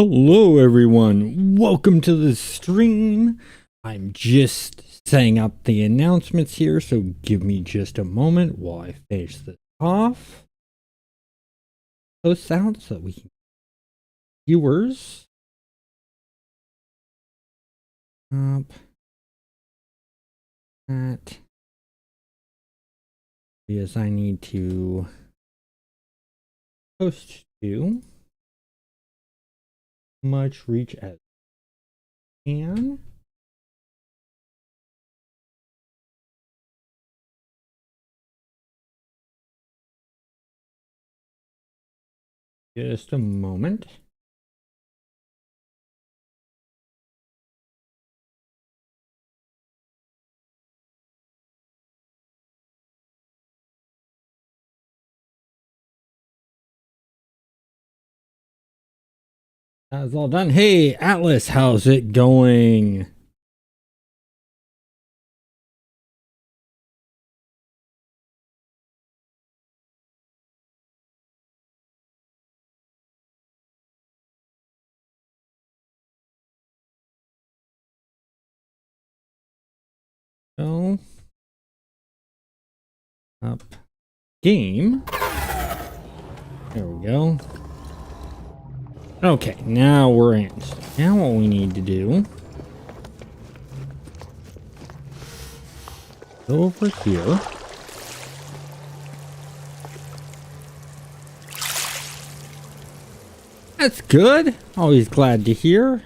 Hello everyone, welcome to the stream. I'm just setting up the announcements here, so give me just a moment while I finish this off. Post out so that we can viewers up that because I need to post to much reach as can. Just a moment. That's all done. Hey Atlas, how's it going? So up game. There we go. Okay, now we're in. So now what we need to do, go over here. That's good. Always glad to hear.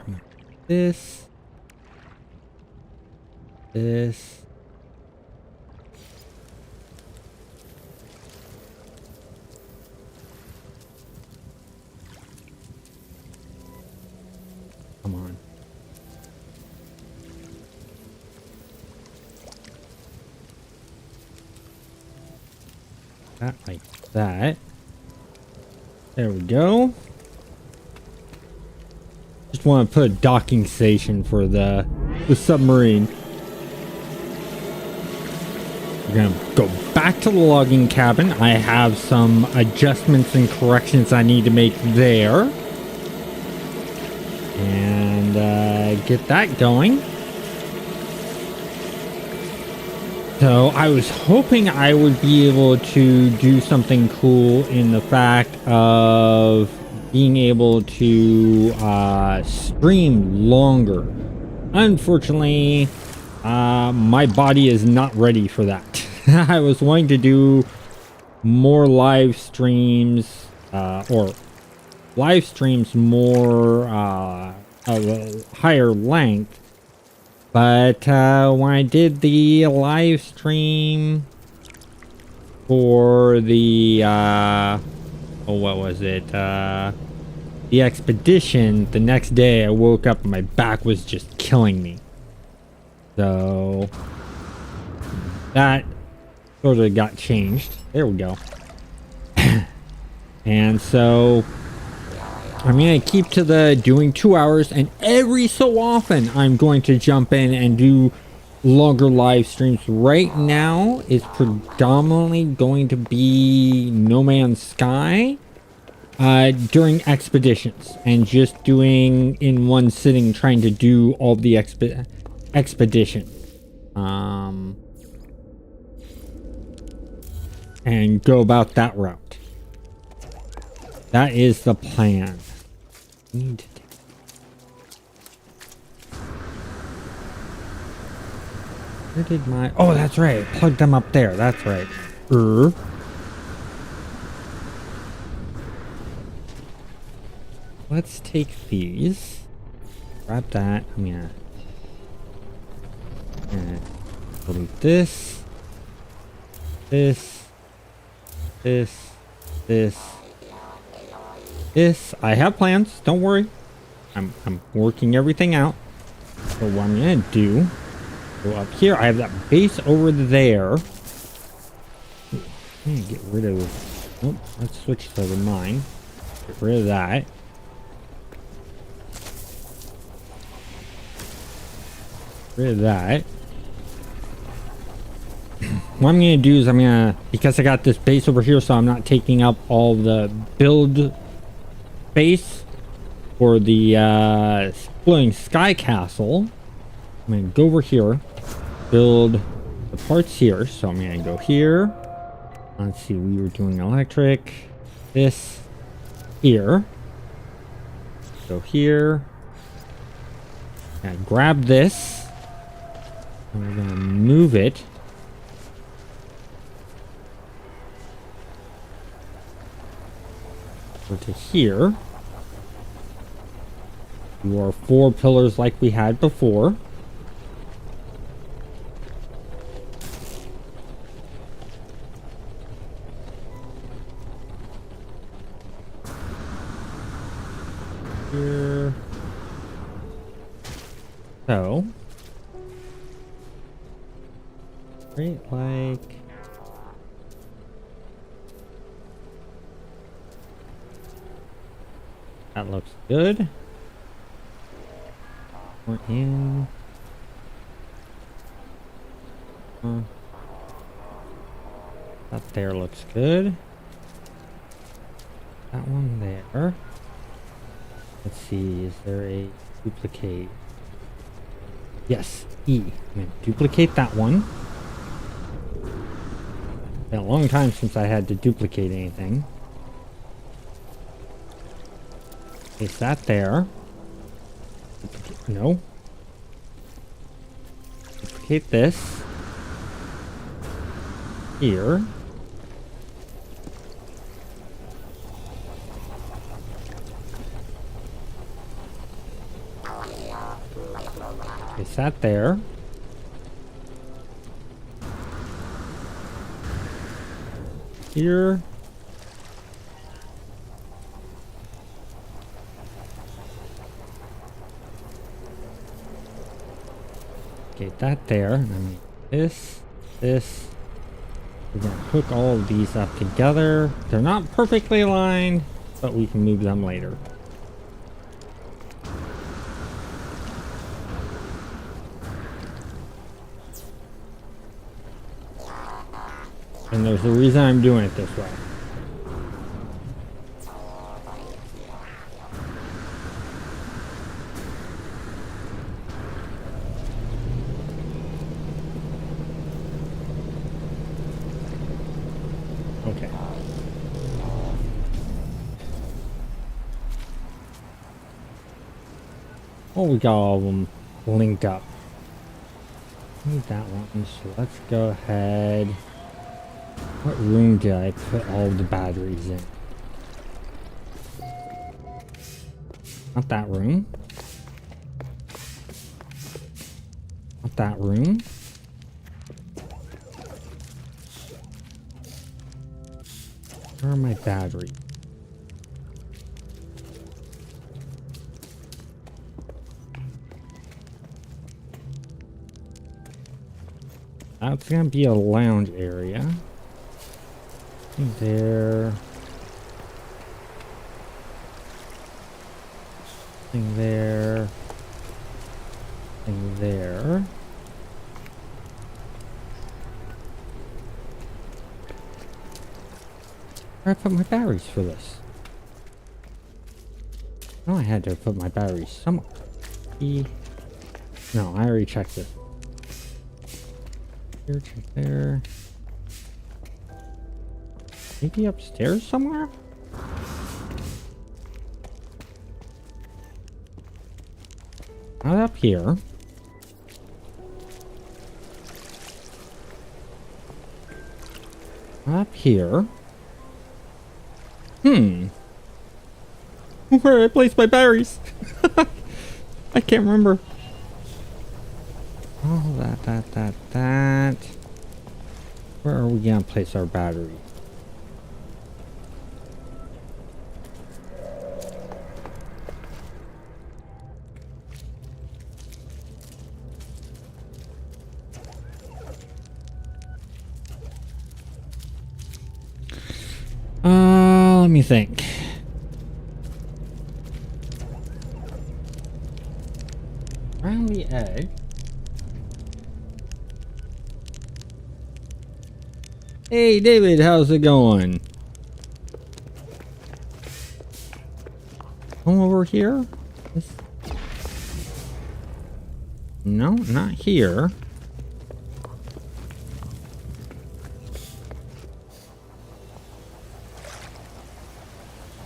This. Come on. That like that. There we go. Just want to put a docking station for the submarine. We're gonna go back to the logging cabin. I have some adjustments and corrections I need to make there. And get that going. So I was hoping I would be able to do something cool in the fact of being able to stream longer. Unfortunately, my body is not ready for that. I was wanting to do more live streams or live streams more of a higher length, but when I did the live stream for the what was it, the expedition, the next day I woke up and my back was just killing me, so that sort of got changed. There we go. And so I'm going to keep to the doing 2 hours, and every so often I'm going to jump in and do longer live streams. Right now it's predominantly going to be No Man's Sky during expeditions, and just doing in one sitting, trying to do all the expedition and go about that route. That is the plan. Need to take... Where did my... Oh, that's right. Plug them up there. That's right. Let's take these. Grab that. I'm gonna delete this. This. I have plans. Don't worry. I'm working everything out. So what I'm gonna do, go up here. I have that base over there. I'm gonna get rid of... Oh, let's switch to the mine. Get rid of that. Rid of that. What I'm gonna do is I'm gonna, because I got this base over here, so I'm not taking up all the build space for the Floating Sky Castle, I'm going to go over here, build the parts here. So I'm going to go here. Let's see, we were doing electric. This here. Go here. And grab this. And we're going to move it. Over to here. You are 4 pillars like we had before. Here. So. Right, like. That looks good. We're in. That there looks good. That one there. Let's see, is there a duplicate? Yes, E. I'm gonna duplicate that one. Been a long time since I had to duplicate anything. Place that there. No. Duplicate this. Here. Place that there. Here. Get that there. And then this. We're gonna hook all of these up together. They're not perfectly aligned, but we can move them later. And there's a reason I'm doing it this way. Okay. Oh, we got all of them linked up. Need that one, so let's go ahead. What room did I put all the batteries in? Not that room. Not that room. Where are my batteries? That's gonna be a lounge area. There. Thing there. Thing there. Where I put my batteries for this? Oh, I had to put my batteries somewhere. No, I already checked it. Here, check there. Maybe upstairs somewhere? Not up here. Not up here. Where did I place my batteries? I can't remember. Oh, that. Where are we gonna place our battery? Let me think. Around the edge. Hey David, how's it going? Come over here. No, not here.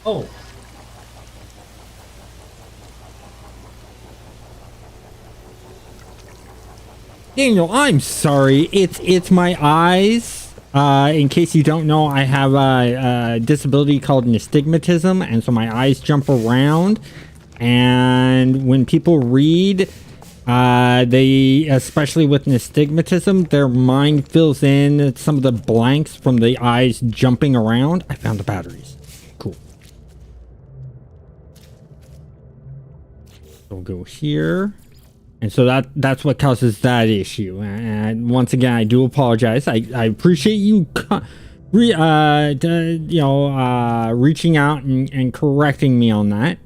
Oh. Daniel, I'm sorry. It's my eyes. In case you don't know, I have a disability called nystagmatism, and so my eyes jump around. And when people read, they, especially with nystagmatism, their mind fills in some of the blanks from the eyes jumping around. I found the batteries. Cool. We'll go here. And so that's what causes that issue. And once again, I do apologize. I appreciate you, reaching out and correcting me on that.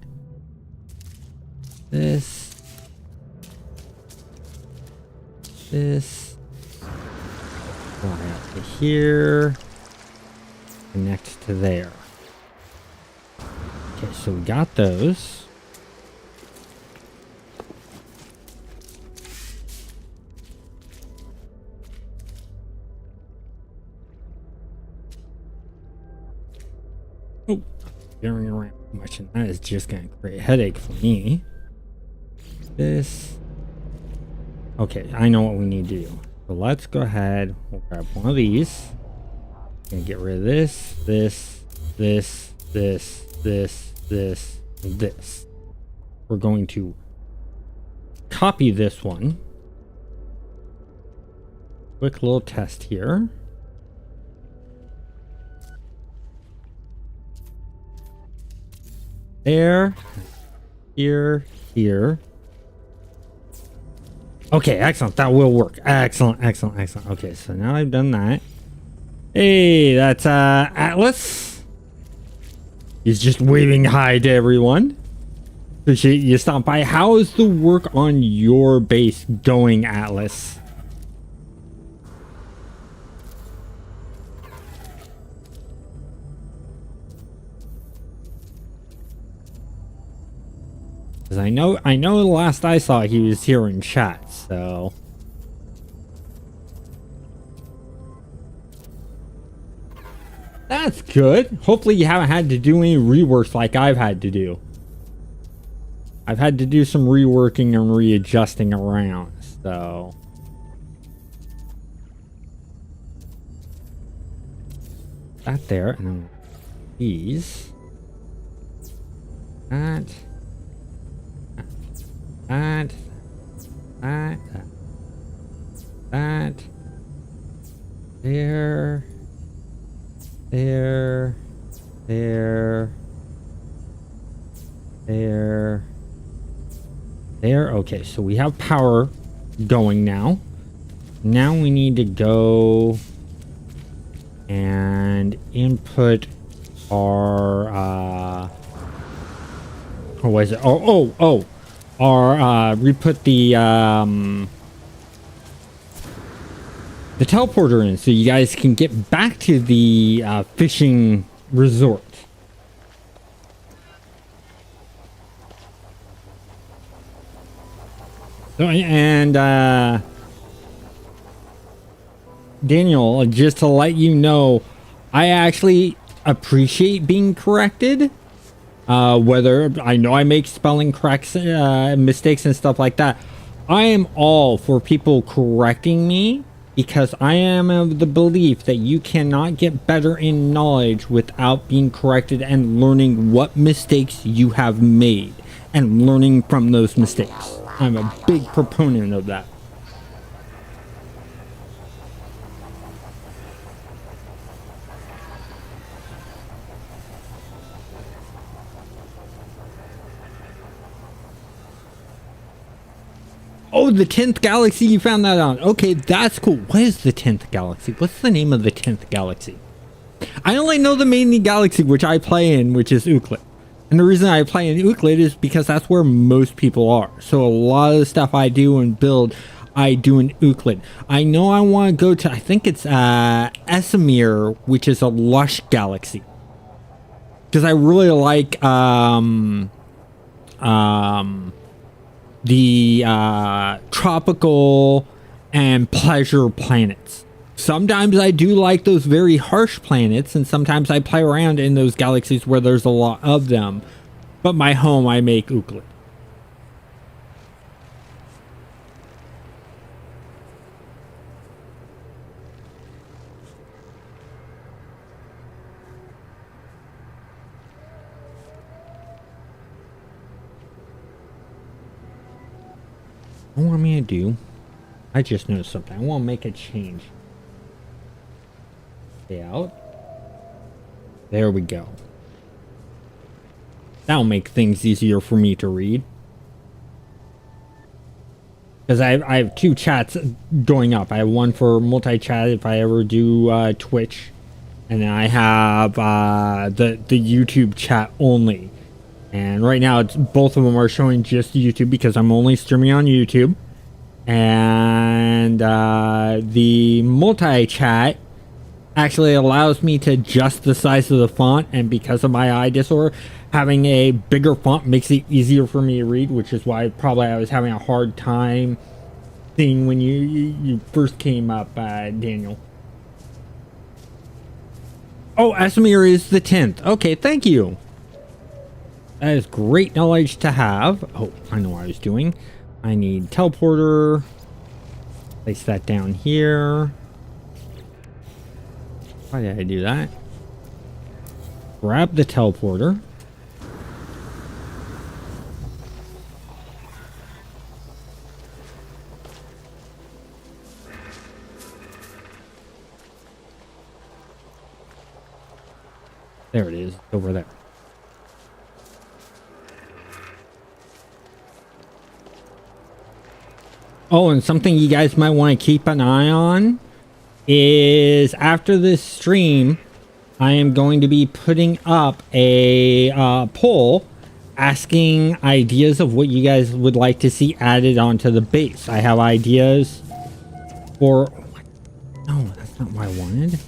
This. Right up to here. Connect to there. Okay, so we got those. Carrying around too much, and that is just going to create a headache for me. This. Okay, I know what we need to do. So let's go ahead. We'll grab one of these. And get rid of this, this, and this. We're going to copy this one. Quick little test here. There, here. Okay, excellent. That will work. Excellent. Okay, so now I've done that. Hey, that's Atlas. He's just waving hi to everyone. Appreciate you stopping by. How is the work on your base going, Atlas? Because I know the last I saw he was here in chat, so. That's good. Hopefully you haven't had to do any reworks like I've had to do. I've had to do some reworking and readjusting around, so. That there, and then these. That. There. Okay, so we have power going now. Now we need to go and input our what is it? We put the teleporter in so you guys can get back to the fishing resort. So, and Daniel, just to let you know, I actually appreciate being corrected. Whether I know I make spelling corrects, mistakes and stuff like that, I am all for people correcting me, because I am of the belief that you cannot get better in knowledge without being corrected and learning what mistakes you have made and learning from those mistakes. I'm a big proponent of that. Oh, the 10th galaxy, you found that on. Okay, that's cool. What is the 10th galaxy? What's the name of the 10th galaxy? I only know the main galaxy which I play in, which is Euclid. And the reason I play in Euclid is because that's where most people are. So a lot of the stuff I do and build, I do in Euclid. I know I want to go to, I think it's Esamir, which is a lush galaxy. Because I really like the tropical and pleasure planets. Sometimes I do like those very harsh planets, and sometimes I play around in those galaxies where there's a lot of them. But my home, I make Euclid. What do you want me to do? I just noticed something. I want to make a change. Stay out. There we go. That'll make things easier for me to read. Because I have two chats going up. I have one for multi-chat if I ever do Twitch. And then I have the YouTube chat only. And right now, both of them are showing just YouTube because I'm only streaming on YouTube. And the multi-chat actually allows me to adjust the size of the font. And because of my eye disorder, having a bigger font makes it easier for me to read, which is why probably I was having a hard time seeing when you first came up, Daniel. Oh, Esamir is the 10th. Okay, thank you. That is great knowledge to have. Oh, I know what I was doing. I need teleporter. Place that down here. Why did I do that? Grab the teleporter. There it is, over there. Oh, and something you guys might want to keep an eye on is after this stream, I am going to be putting up a poll asking ideas of what you guys would like to see added onto the base. I have ideas for... No, that's not what I wanted.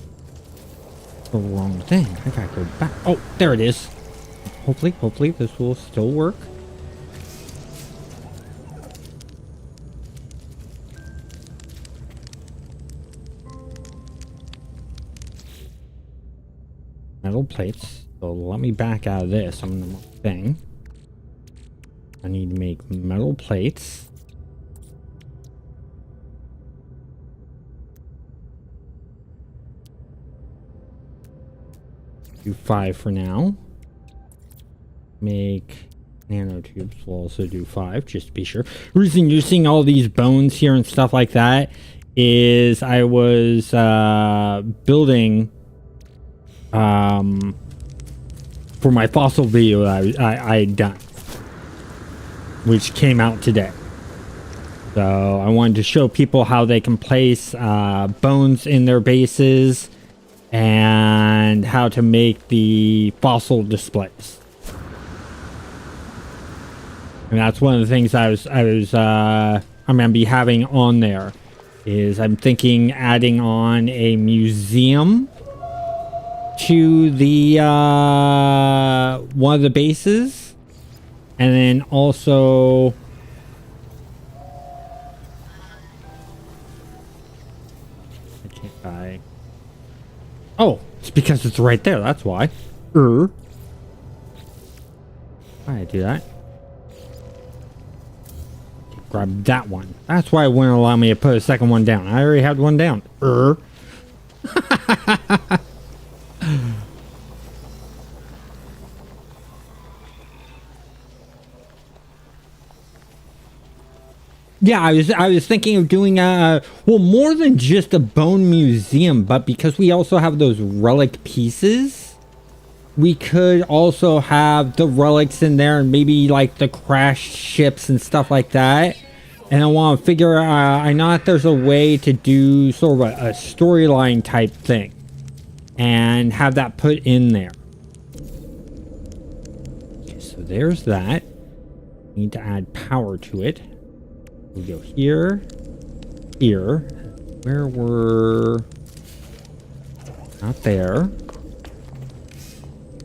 The wrong thing. I gotta go back. Oh, there it is. Hopefully this will still work. Metal plates. So let me back out of this. I'm the wrong thing. I need to make metal plates. Do 5 for now. Make nanotubes. We'll also do 5 just to be sure. The reason you're seeing all these bones here and stuff like that is I was building for my fossil video that I had done, which came out today. So I wanted to show people how they can place bones in their bases and how to make the fossil displays. And that's one of the things I'm gonna be having on there is I'm thinking adding on a museum to the one of the bases, and then also I can't buy. Oh, it's because it's right there. That's why. Why did I do that? Grab that one. That's why it wouldn't allow me to put a second one down. I already had one down. Yeah, I was thinking of doing well, more than just a bone museum, but because we also have those relic pieces, we could also have the relics in there and maybe like the crashed ships and stuff like that. And I want to figure out, I know that there's a way to do sort of a storyline type thing and have that put in there. Okay, so there's that. Need to add power to it. We go here, here, where were, not there,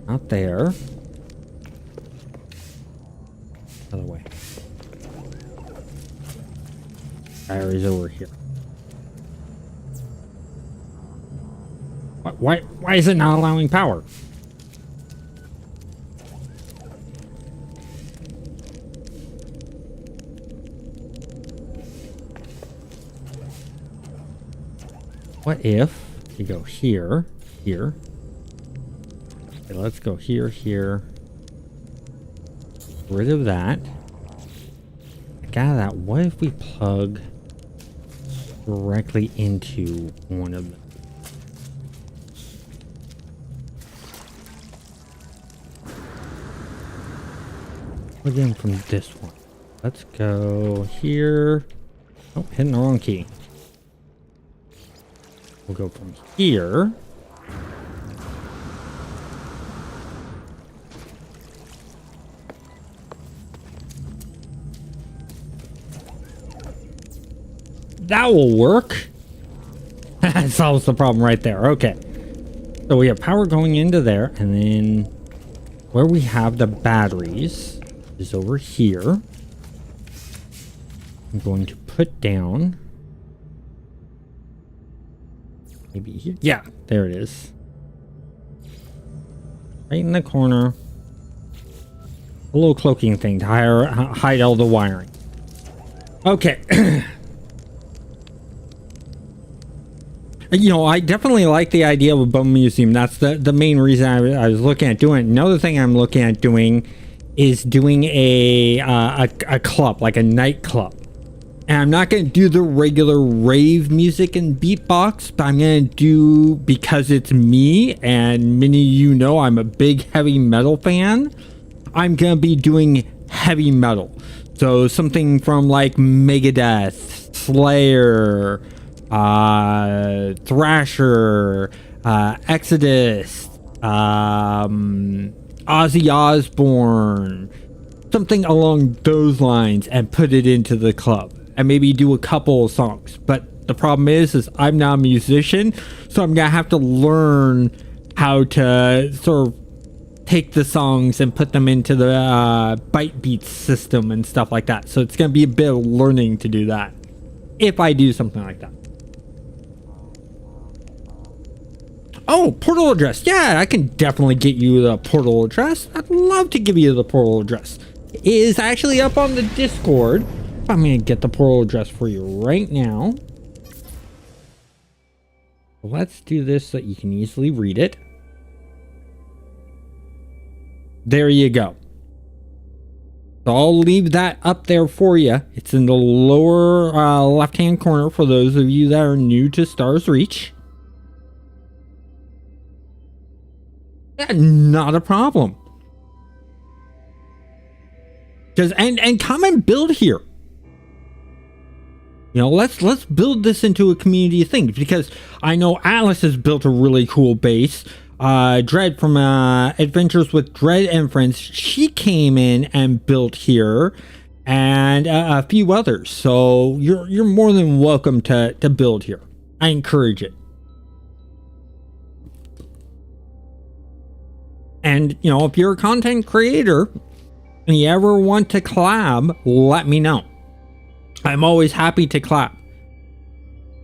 not there. Batteries over here. Why is it not allowing power? What if you go here, here? Okay, let's go here, here. Get rid of that. Got that. What if we plug directly into one of them? Plug in from this one. Let's go here. Oh, hitting the wrong key. We'll go from here. That will work. That solves the problem right there. Okay. So we have power going into there, and then where we have the batteries is over here. I'm going to put down maybe here. Yeah, there it is. Right in the corner. A little cloaking thing to hide all the wiring. Okay. You know, I definitely like the idea of a bone museum. That's the main reason I was looking at doing it. Another thing I'm looking at doing is doing a club, like a nightclub. And I'm not going to do the regular rave music and beatbox, but I'm going to do, because it's me, and many of you know I'm a big heavy metal fan, I'm going to be doing heavy metal. So something from like Megadeth, Slayer, Thrasher, Exodus, Ozzy Osbourne, something along those lines, and put it into the club and maybe do a couple of songs. But the problem is I'm not a musician, so I'm gonna have to learn how to sort of take the songs and put them into the byte beats system and stuff like that. So it's gonna be a bit of learning to do that if I do something like that. Oh, portal address. Yeah, I can definitely get you the portal address. I'd love to give you the portal address. It is actually up on the Discord. I'm going to get the portal address for you right now. Let's do this so that you can easily read it. There you go. So I'll leave that up there for you. It's in the lower left-hand corner for those of you that are new to Stars Reach. Yeah, not a problem. And come and build here. You know, let's build this into a community thing, because I know Atlas has built a really cool base. Dread from Adventures with Dread and Friends, she came in and built here, and a few others. So you're more than welcome to build here. I encourage it. And, you know, if you're a content creator and you ever want to collab, let me know. I'm always happy to collab.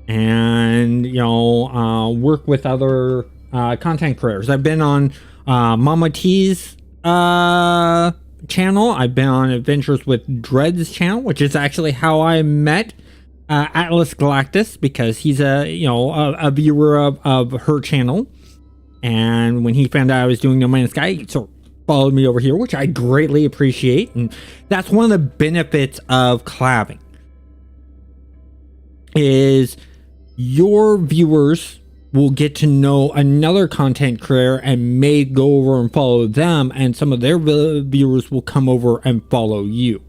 And, you know, work with other content creators. I've been on Mama T's channel. I've been on Adventures with Dread's channel, which is actually how I met Atlas Galactus, because he's a viewer of her channel. And when he found out I was doing No Man's Sky, he sort of followed me over here, which I greatly appreciate. And that's one of the benefits of collabing, is your viewers will get to know another content creator and may go over and follow them, and some of their viewers will come over and follow you,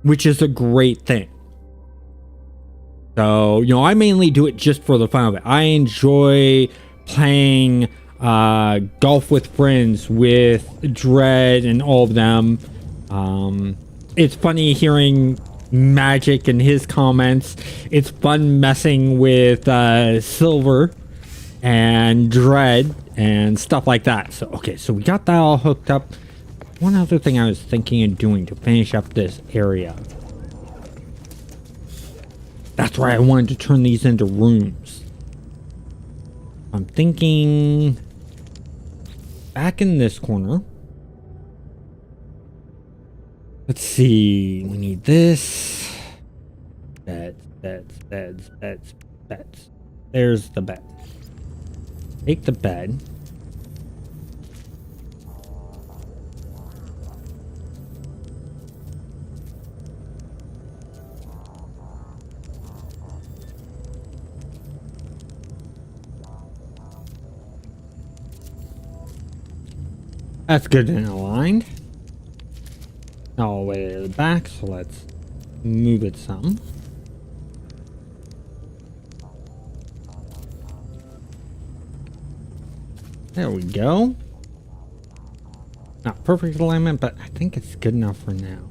which is a great thing. So, you know, I mainly do it just for the fun of it. I enjoy playing golf with friends with Dread and all of them. It's funny hearing Magic and his comments. It's fun messing with Silver and Dread and stuff like that. So okay, so we got that all hooked up. One other thing I was thinking of doing to finish up this area That's why I wanted to turn these into rooms. I'm thinking back in this corner. Let's see. We need this. Beds. There's the bed. Take the bed. That's good and aligned. All the way to the back, so let's move it some. There we go. Not perfect alignment, but I think it's good enough for now.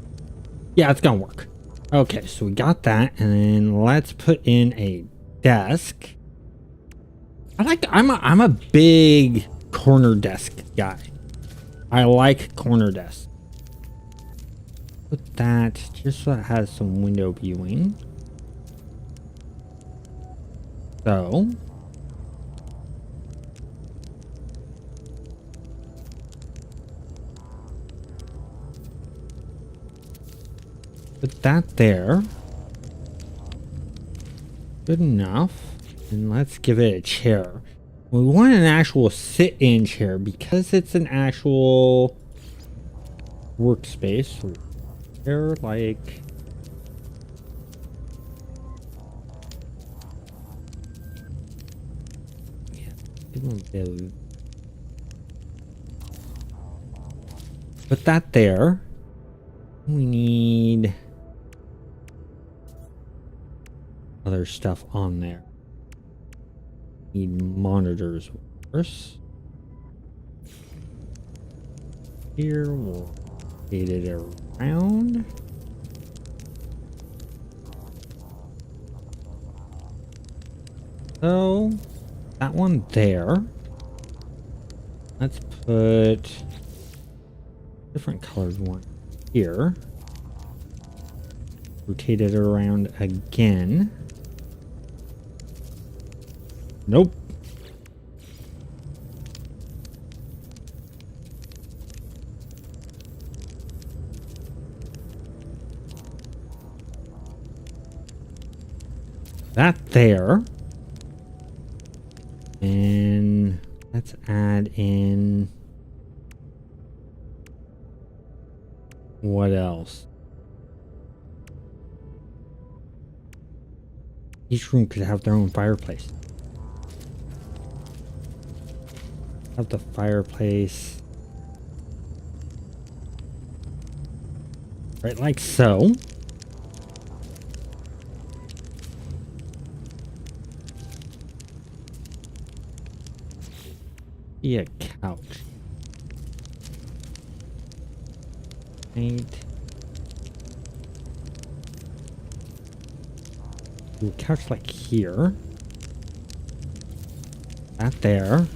Yeah, it's gonna work. Okay, so we got that, and then let's put in a desk. I'm a big corner desk guy. I like corner desks. Put that just so it has some window viewing. So put that there. Good enough. And let's give it a chair. We want an actual sit-in chair because it's an actual workspace. Chair like put that there. We need other stuff on there. Need monitors first. Here we'll rotate it around. So that one there. Let's put different colored one here. Rotate it around again. Nope. That there. And let's add in what else? Each room could have their own fireplace. Have the fireplace right like so. Be a couch. Right. Do a couch like here. That there.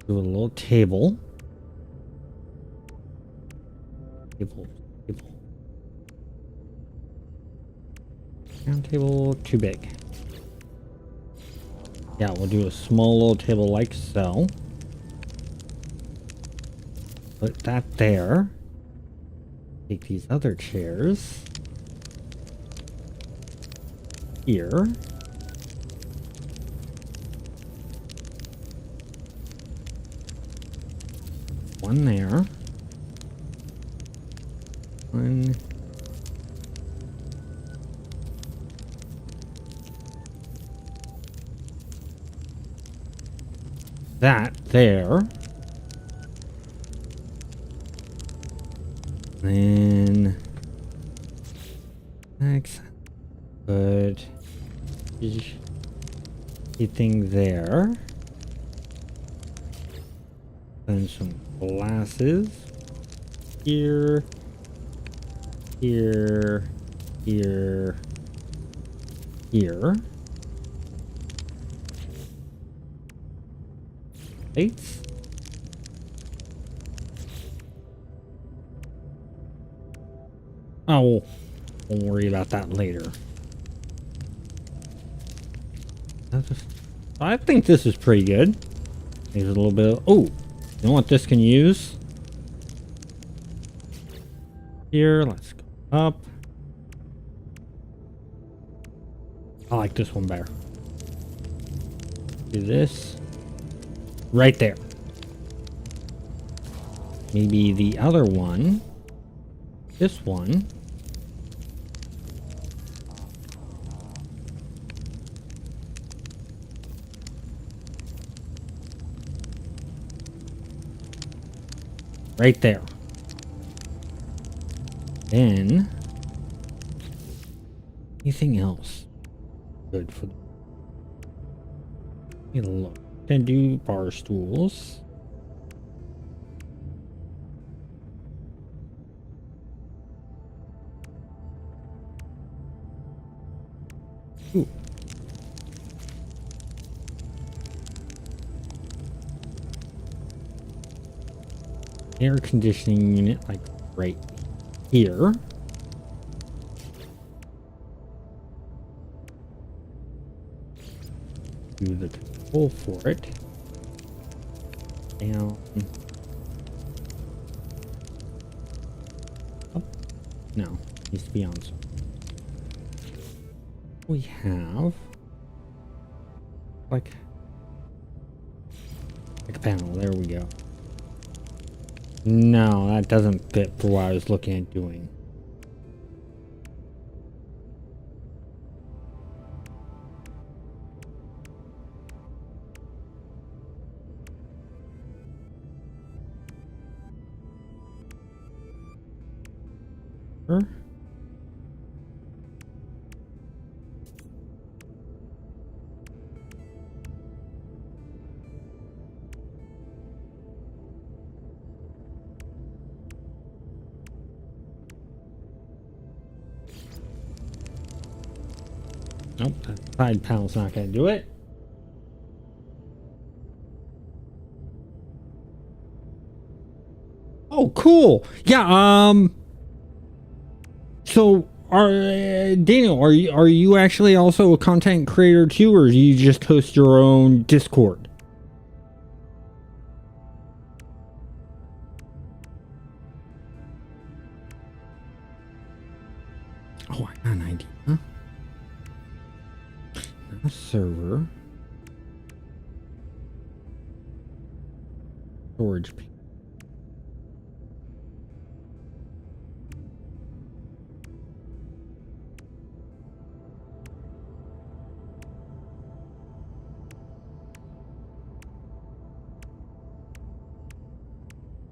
Do a little table. Table. Round table, too big. Yeah, we'll do a small little table like so. Put that there. Take these other chairs. Here. One there. One. That there. Then next put anything there. Then some glasses. Here. Plates. Oh, we'll worry about that later. I think this is pretty good. There's a little bit of, oh, you know what this can use? Here, let's go up. I like this one better. Do this. Right there. Maybe the other one. This one. Right there. Then anything else good for the look? Can do bar stools. Ooh. Air conditioning unit, like right here. Do the control for it. Down. Up. No, needs to be on. We have like a panel. There we go. No, that doesn't fit for what I was looking at doing. Sure. Nope, that side panel's not going to do it. Oh, cool. Yeah, so Daniel, are you actually also a content creator too, or do you just host your own Discord? Oh, I got an idea. A server. Storage.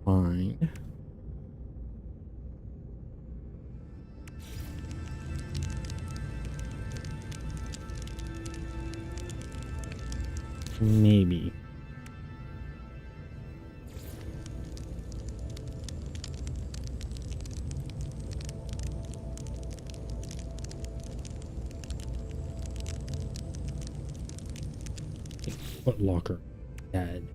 Fine. Maybe. Foot locker. Dead.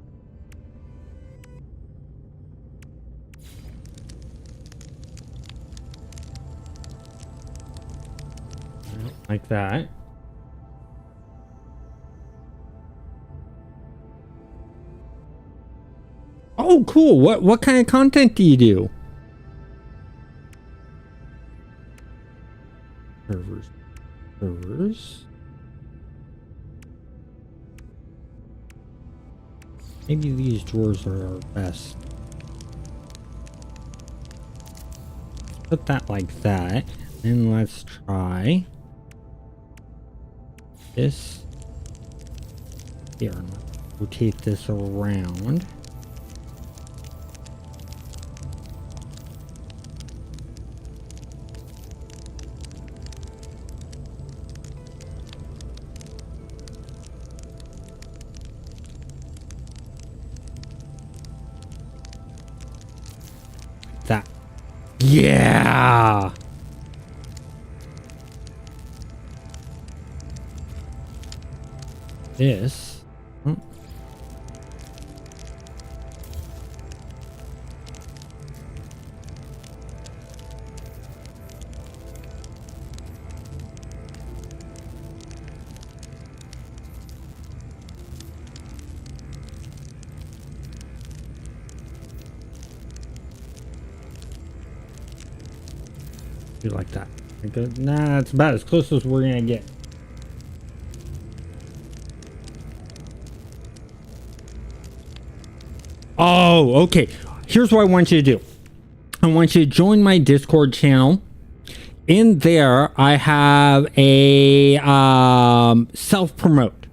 Like that. Oh, cool. What kind of content do you do? Servers. Maybe these drawers are our best. Put that like that. And let's try this. Here, rotate this around. That. Yeah. This. Do like that. Nah, that's about as close as we're gonna get. Oh, okay. Here's what I want you to do. I want you to join my Discord channel. In there, I have a self-promote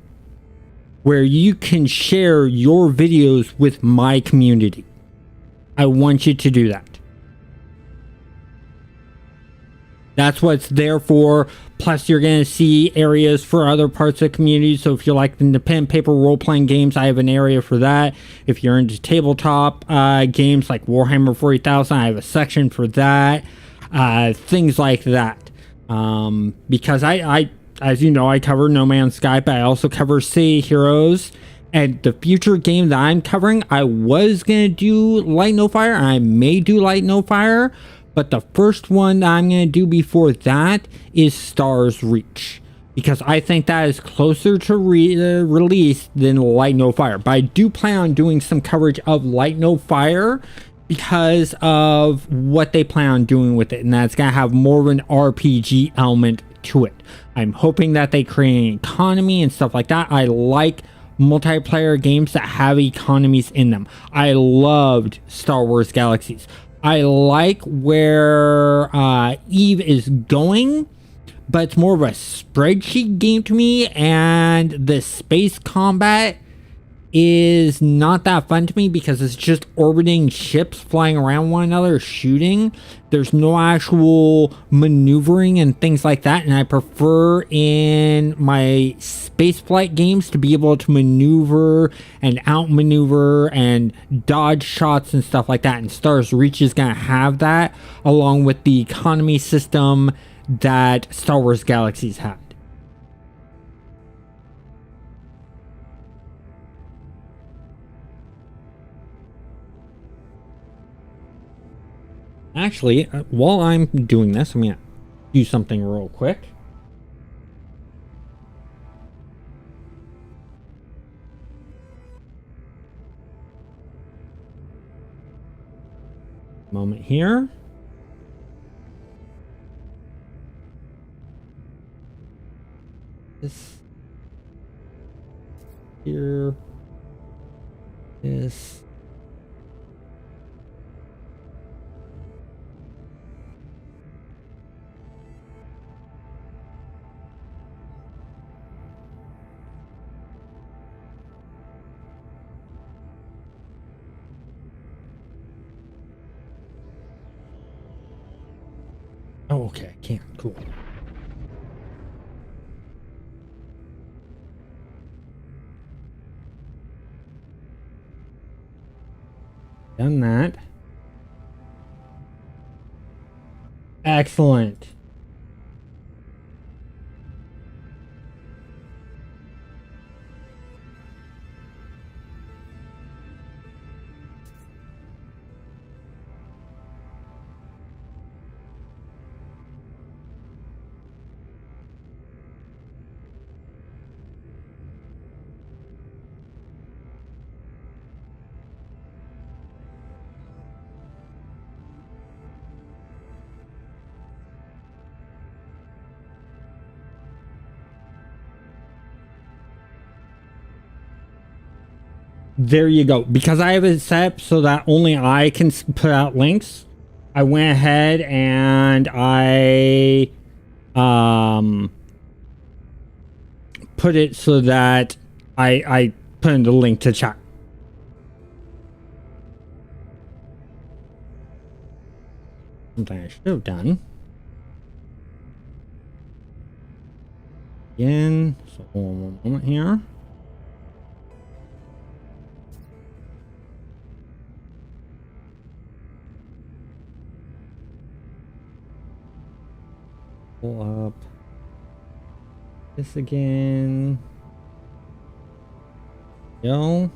where you can share your videos with my community. I want you to do that. That's what it's there for. Plus, you're going to see areas for other parts of the community. So if you like the pen and paper role-playing games, I have an area for that. If you're into tabletop games like Warhammer 40,000, I have a section for that. Things like that. Because I, as you know, I cover No Man's Sky, but I also cover City Heroes. And the future game that I'm covering, I was going to do Light No Fire. And I may do Light No Fire. But the first one that I'm going to do before that is Stars Reach. Because I think that is closer to release than Light No Fire. But I do plan on doing some coverage of Light No Fire because of what they plan on doing with it. And that's going to have more of an RPG element to it. I'm hoping that they create an economy and stuff like that. I like multiplayer games that have economies in them. I loved Star Wars Galaxies. I like where Eve is going, but it's more of a spreadsheet game to me, and the space combat is not that fun to me because it's just orbiting ships flying around one another shooting. There's no actual maneuvering and things like that, and I prefer in my spaceflight games to be able to maneuver and outmaneuver and dodge shots and stuff like that, and Stars Reach is going to have that along with the economy system that Star Wars Galaxies had. Actually, while I'm doing this, I'm going to do something real quick. Moment here. This. Here. This. Oh, okay, I can't. Cool. Done that. Excellent. There you go. Because I have it set up so that only I can put out links, I went ahead and I put it so that I put in the link to chat. Something I should have done. Again, so one moment here. Pull up this again. Go.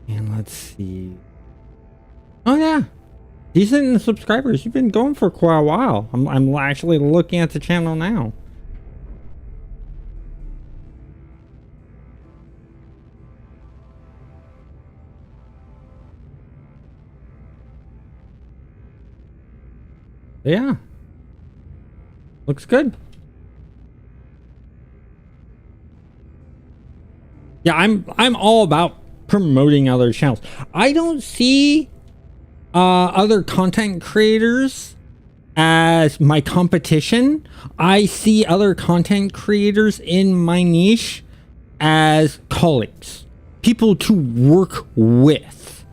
And let's see. Oh yeah, decent subscribers. You've been going for quite a while. I'm actually looking at the channel now. Yeah. Looks good. Yeah, I'm all about promoting other channels. I don't see other content creators as my competition. I see other content creators in my niche as colleagues, people to work with.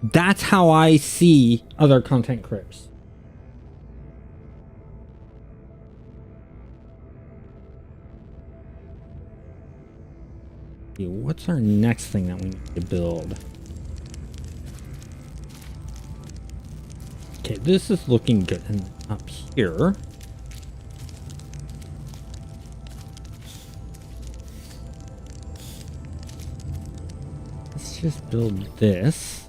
That's how I see other content creators. What's our next thing that we need to build? Okay, this is looking good. And up here, let's just build this.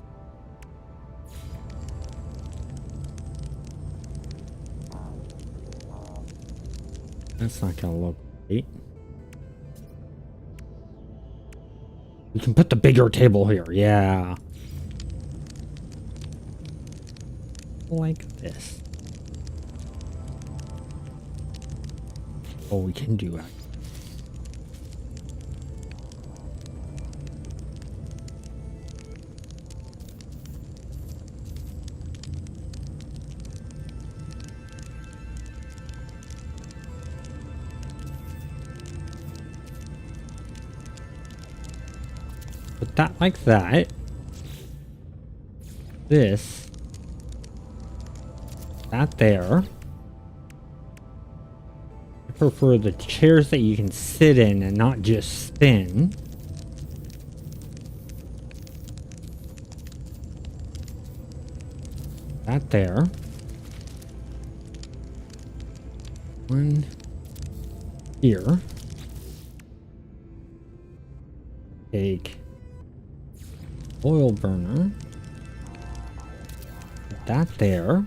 That's not gonna look great. We can put the bigger table here. Yeah. Like this. Oh, we can do it. Put that like that. This. That there. I prefer the chairs that you can sit in and not just spin. That there. One here. Take oil burner. Put that there.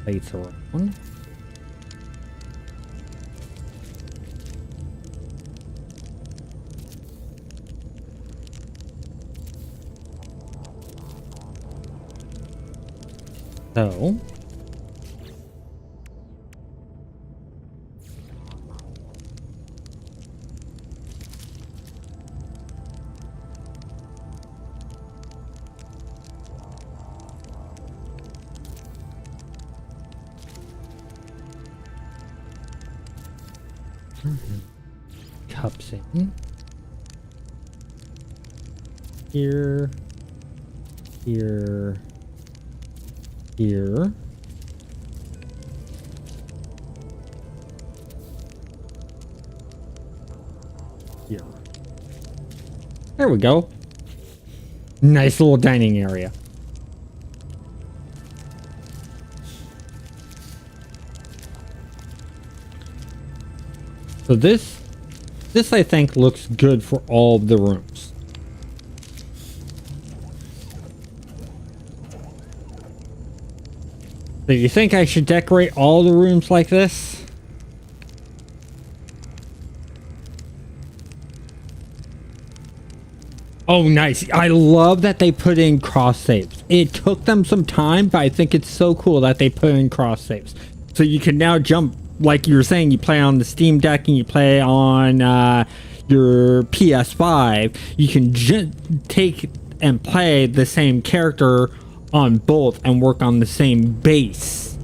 Plates around. So cups in here, here, here. Here. There we go. Nice little dining area. So this I think looks good for all of the rooms. So you think I should decorate all the rooms like this? Oh, nice. I love that they put in cross saves. It took them some time, but I think it's so cool that they put in cross saves. So you can now jump, like you were saying, you play on the Steam Deck and you play on your PS5. You can take and play the same character on both and work on the same base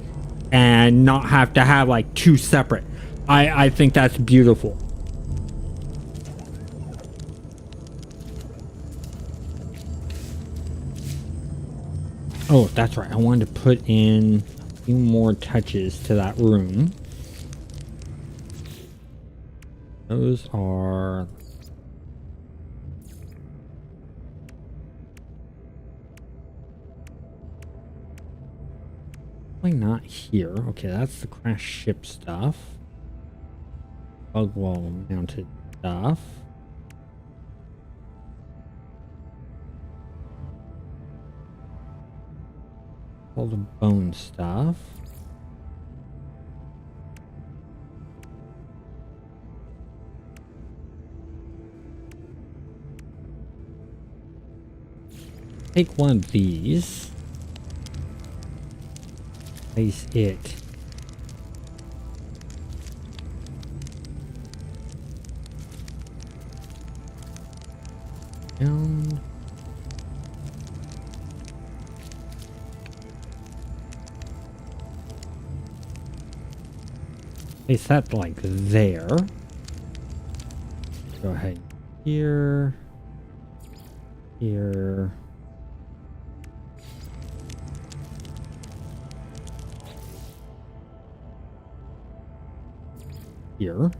and not have to have like two separate. I think that's beautiful. Oh, that's right. I wanted to put in a few more touches to that room. Those are... why not here? Okay, that's the crash ship stuff. Bug wall mounted stuff. All the bone stuff. Take one of these. place it. Down. Place that like there. Go ahead here. Here. Here.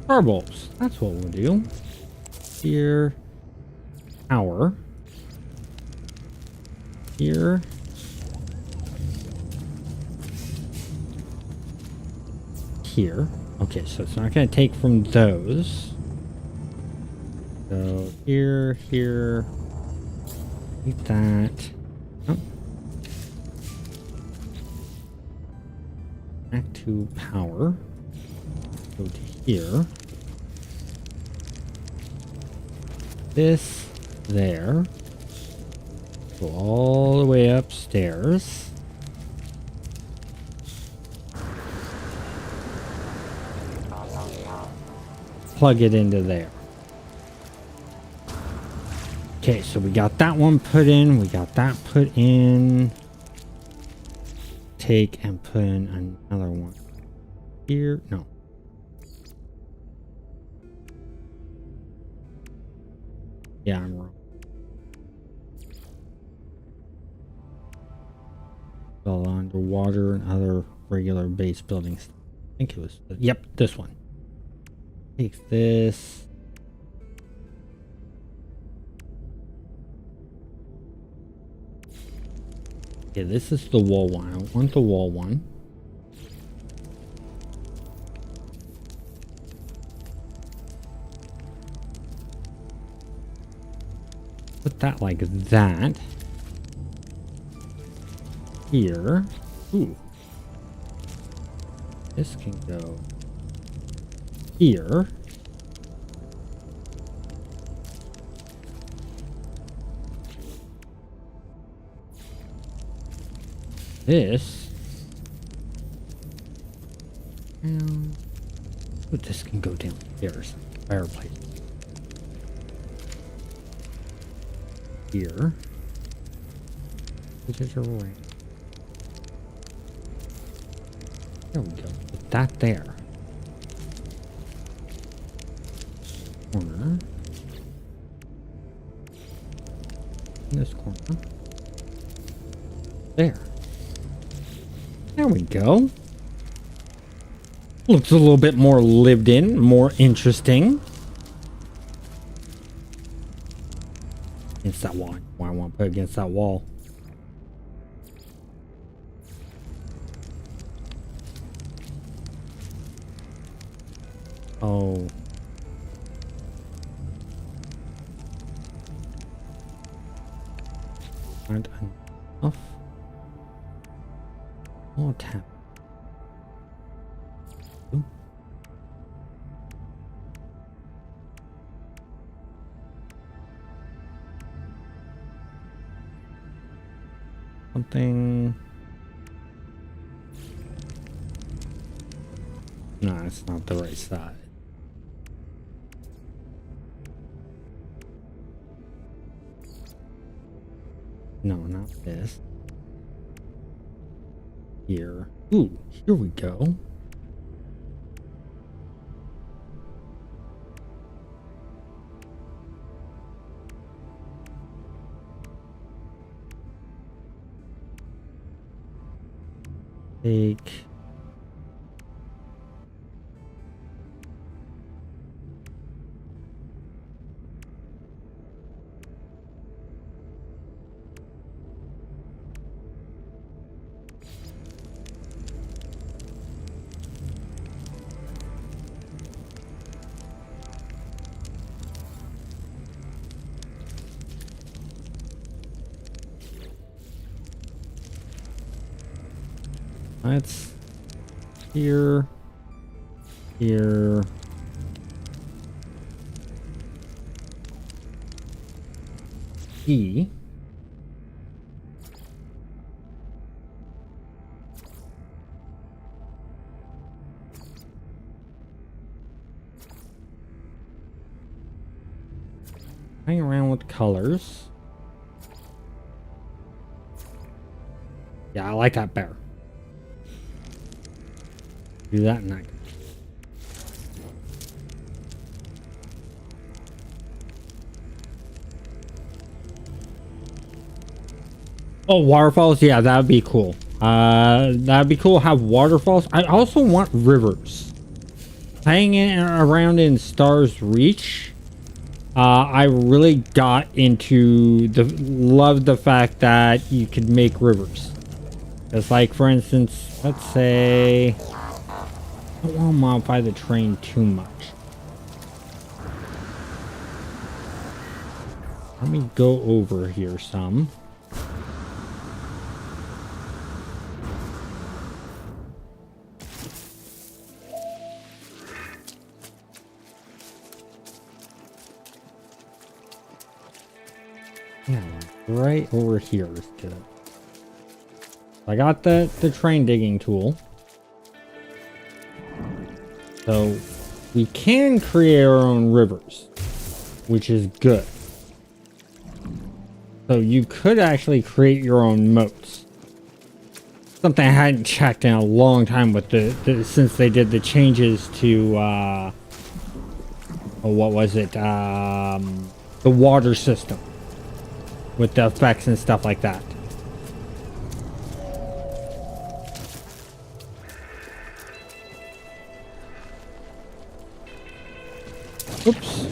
Fireballs. That's what we'll do. Here. Power. Here. Here. Okay, so it's not going to take from those. So here, here. Like that. Oh. Back to power. Go to here. This there. Go all the way upstairs. Plug it into there. Okay, so we got that one put in. We got that put in. Take and put in another one. Here. No. Yeah, I'm wrong. All underwater and other regular base buildings. I think it was. Yep, this one. Take this. Okay, this is the wall one. I want the wall one. Put that like that. Here. Ooh. This can go here. This. And this can go downstairs. Fireplace. Here. This is a ring. There we go. Put that there. Corner. In this corner. There. There we go. Looks a little bit more lived in, more interesting. Against that wall. Why I want to put it against that wall. Oh. Aren't enough. Oh, tap. Ooh. Something. No, it's not the right side. No, not this. Here. Ooh, here we go. Take. That's here, here, key. Playing around with colors. Yeah, I like that better. Do that next. Oh, waterfalls? Yeah, that would be cool. That'd be cool to have waterfalls. I also want rivers. Playing it around in Stars Reach, I really got into loved the fact that you could make rivers. It's like, for instance, let's say, I don't want to modify the train too much. Let me go over here some. Yeah, right over here is good. I got the train digging tool. So we can create our own rivers, which is good. So you could actually create your own moats. Something I hadn't checked in a long time with since they did the changes to what was it? The water system with the effects and stuff like that. Oops.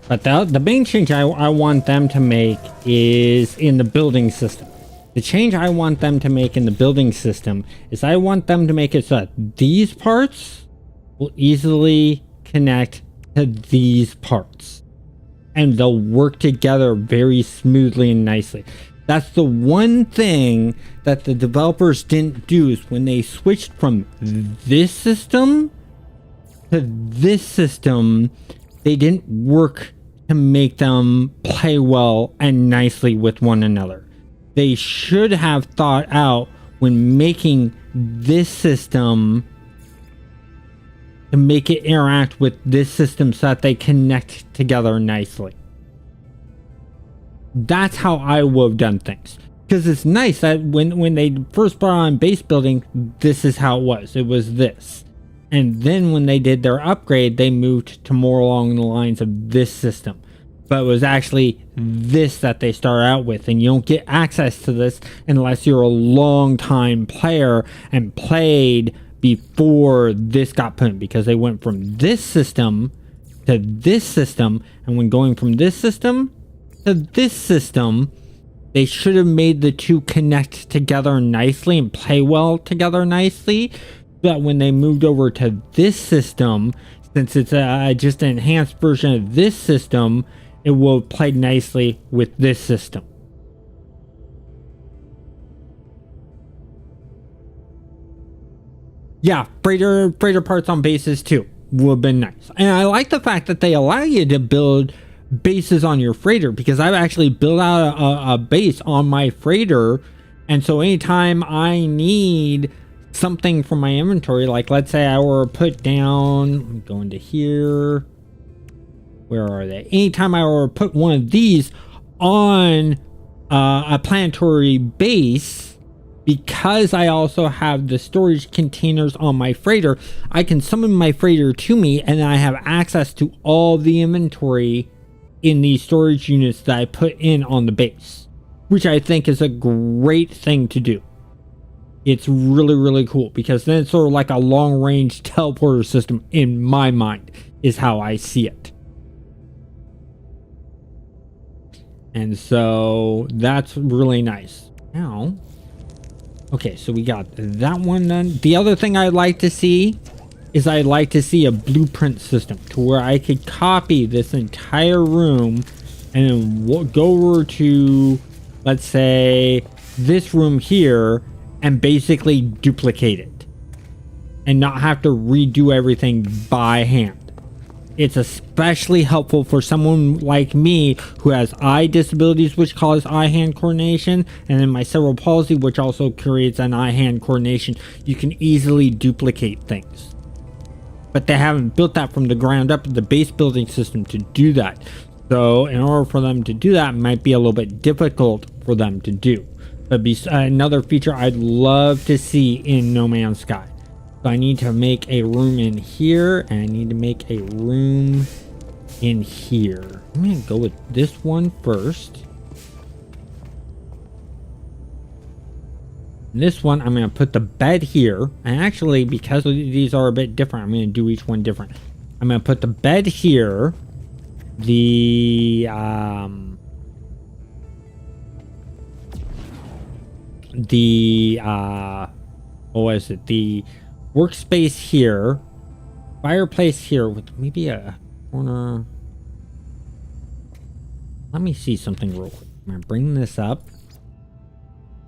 But the main change I want them to make is in the building system. The change I want them to make in the building system is I want them to make it so that these parts will easily connect to these parts. And they'll work together very smoothly and nicely. That's the one thing that the developers didn't do, is when they switched from this system to this system, they didn't work to make them play well and nicely with one another. They should have thought out when making this system to make it interact with this system so that they connect together nicely. That's how I would have done things. Because it's nice that when they first brought on base building, this is how it was. It was this. And then when they did their upgrade, they moved to more along the lines of this system. But it was actually this that they start out with. And you don't get access to this unless you're a long time player and played before this got put in. Because they went from this system to this system. And when going from this system to this system, they should have made the two connect together nicely and play well together nicely. But when they moved over to this system, since it's just an enhanced version of this system, it will play nicely with this system. Yeah, freighter parts on bases too would have been nice. And I like the fact that they allow you to build bases on your freighter, because I've actually built out a base on my freighter. And so anytime I need something from my inventory, like let's say I were put down, I'm going to here, where are they? Anytime I were put one of these on a planetary base, because I also have the storage containers on my freighter, I can summon my freighter to me, and I have access to all the inventory in these storage units that I put in on the base, which I think is a great thing to do. It's really, really cool, because then it's sort of like a long-range teleporter system in my mind, is how I see it. And so that's really nice. Now, okay, so we got that one done. The other thing I'd like to see is I'd like to see a blueprint system to where I could copy this entire room and then go over to, let's say, this room here and basically duplicate it and not have to redo everything by hand. It's especially helpful for someone like me who has eye disabilities, which cause eye-hand coordination, and then my cerebral palsy, which also creates an eye-hand coordination. You can easily duplicate things. But they haven't built that from the ground up, the base building system to do that. So in order for them to do that, it might be a little bit difficult for them to do. But another feature I'd love to see in No Man's Sky. So I need to make a room in here, and I need to make a room in here. I'm going to go with this one first. This one, I'm going to put the bed here. And actually, because these are a bit different, I'm going to do each one different. I'm going to put the bed here. What was it? The workspace here, fireplace here with maybe a corner. Let me see something real quick. I'm gonna bring this up.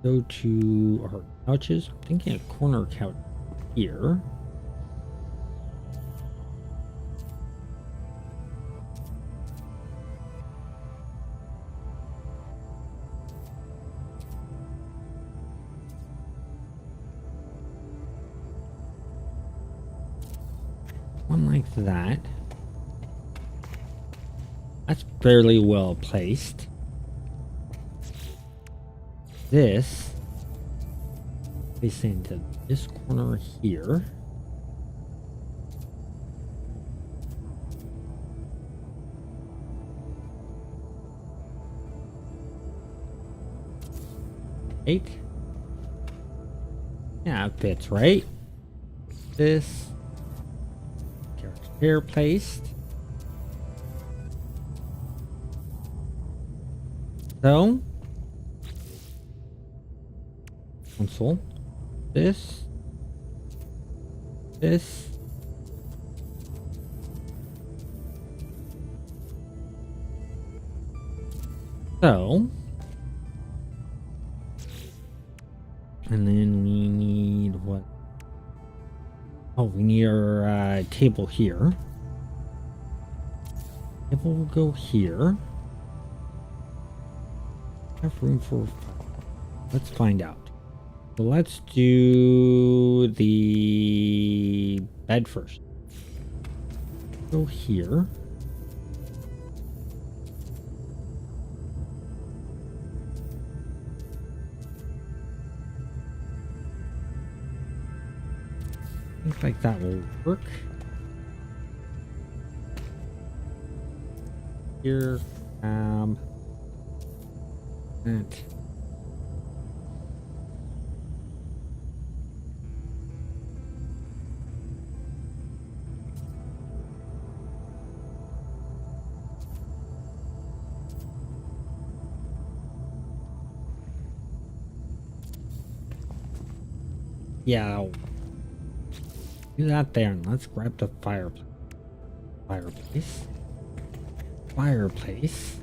Go to our couches. I'm thinking a corner couch here. One like that. That's fairly well placed. This place into this corner here. Eight. Yeah, it fits, right? This. Chair placed. So console. This. So, and then we need what? Oh, we need our table here. Table will go here. Have room for. Let's find out. So let's do the bed first. Go here. Looks like that will work. Here, that. Yeah. Do that there, and let's grab the fireplace. Fireplace.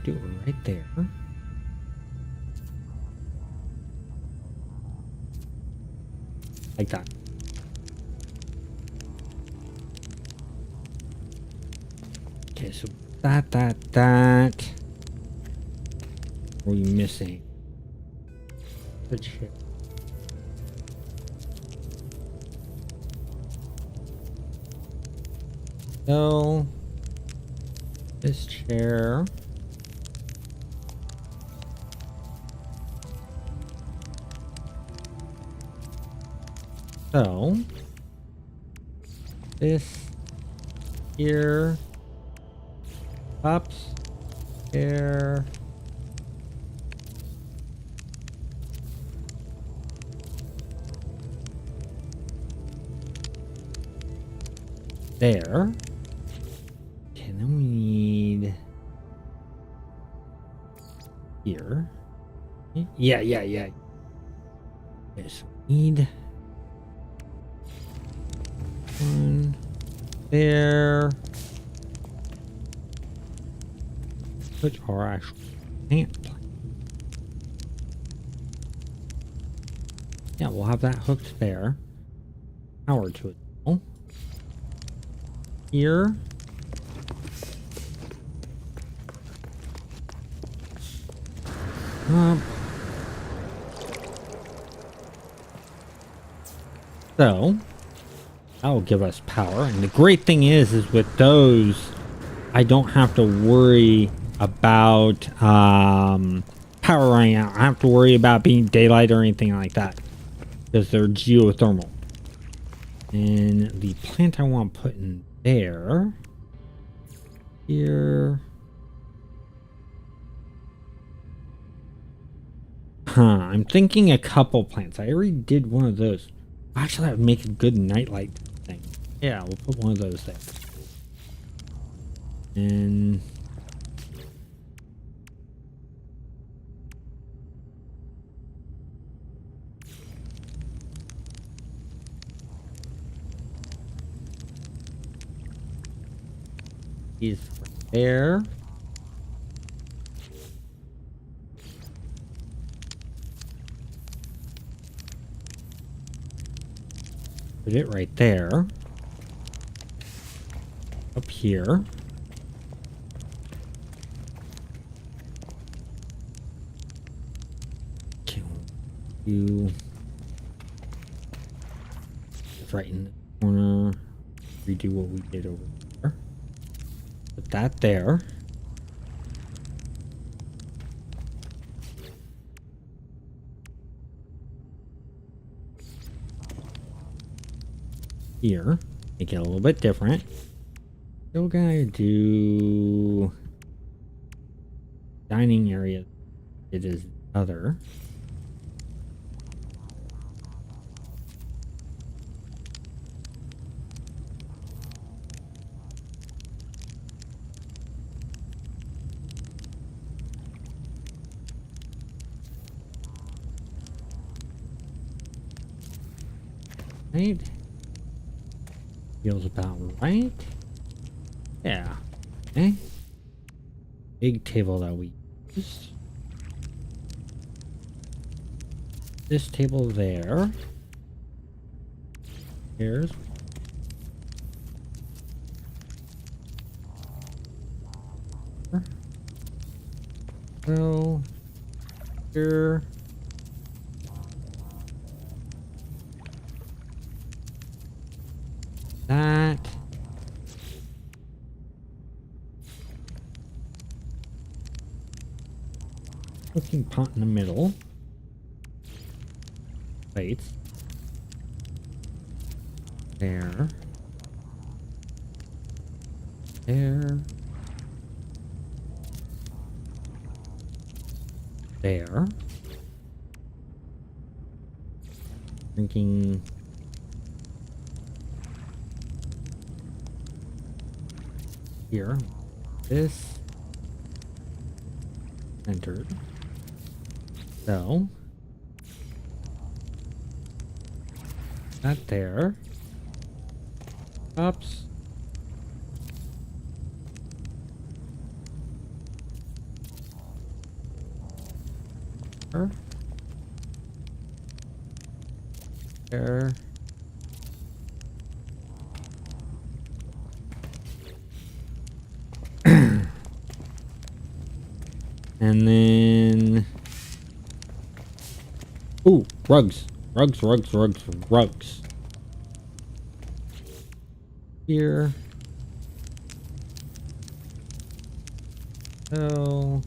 Do it right there. Like that. Okay, so that. What are we missing? The chair. So, this chair. So, this here. Ups, there. There. Okay, then we need here. Yeah. Okay, so we need one there. Which are actually plant. Yeah, we'll have that hooked there. Power to it. Oh. Here. So that will give us power. And the great thing is with those, I don't have to worry about power running out. I don't have to worry about being daylight or anything like that because they're geothermal. And the plant I want to put in there, here. I'm thinking a couple plants. I already did one of those. Actually, that would make a good nightlight thing. Yeah, we'll put one of those there. And he's right there. Put it right there. Up here. Okay, you right in the corner. Redo what we did over there. Put that there. Here, make it a little bit different. Still gonna do dining area. It is other. Right. Feels about right. Yeah. Okay. Big table that we used. This table there. Here's. So here. That. Cooking pot in the middle. Plates. There. There. There. Drinking. Here. This. Entered. So. That there. Cups. There. And then, ooh, rugs. Here. So.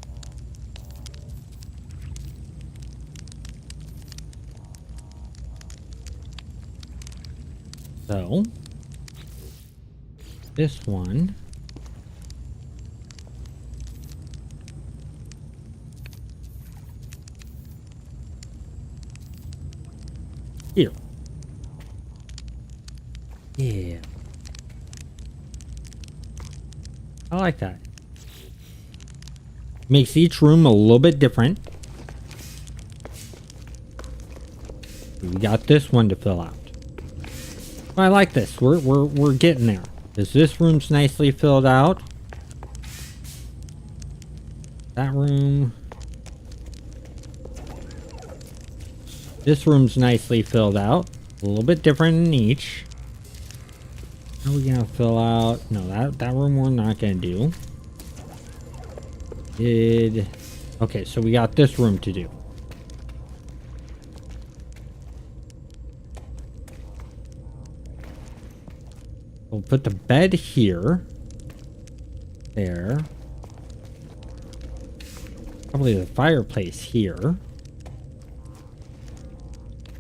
So. This one. Here. Yeah. I like that. Makes each room a little bit different. We got this one to fill out. I like this. We're getting there. This room's nicely filled out. That room. This room's nicely filled out. A little bit different in each. How are we gonna fill out? No, that room we're not gonna do. Okay, so we got this room to do. We'll put the bed here. There. Probably the fireplace here.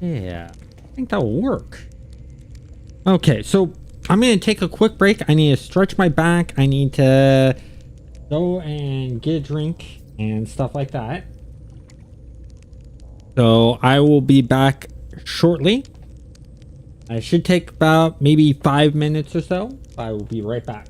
Yeah, I think that will work. Okay, so I'm going to take a quick break. I need to stretch my back. I need to go and get a drink and stuff like that. So I will be back shortly. I should take about maybe 5 minutes or so. I will be right back.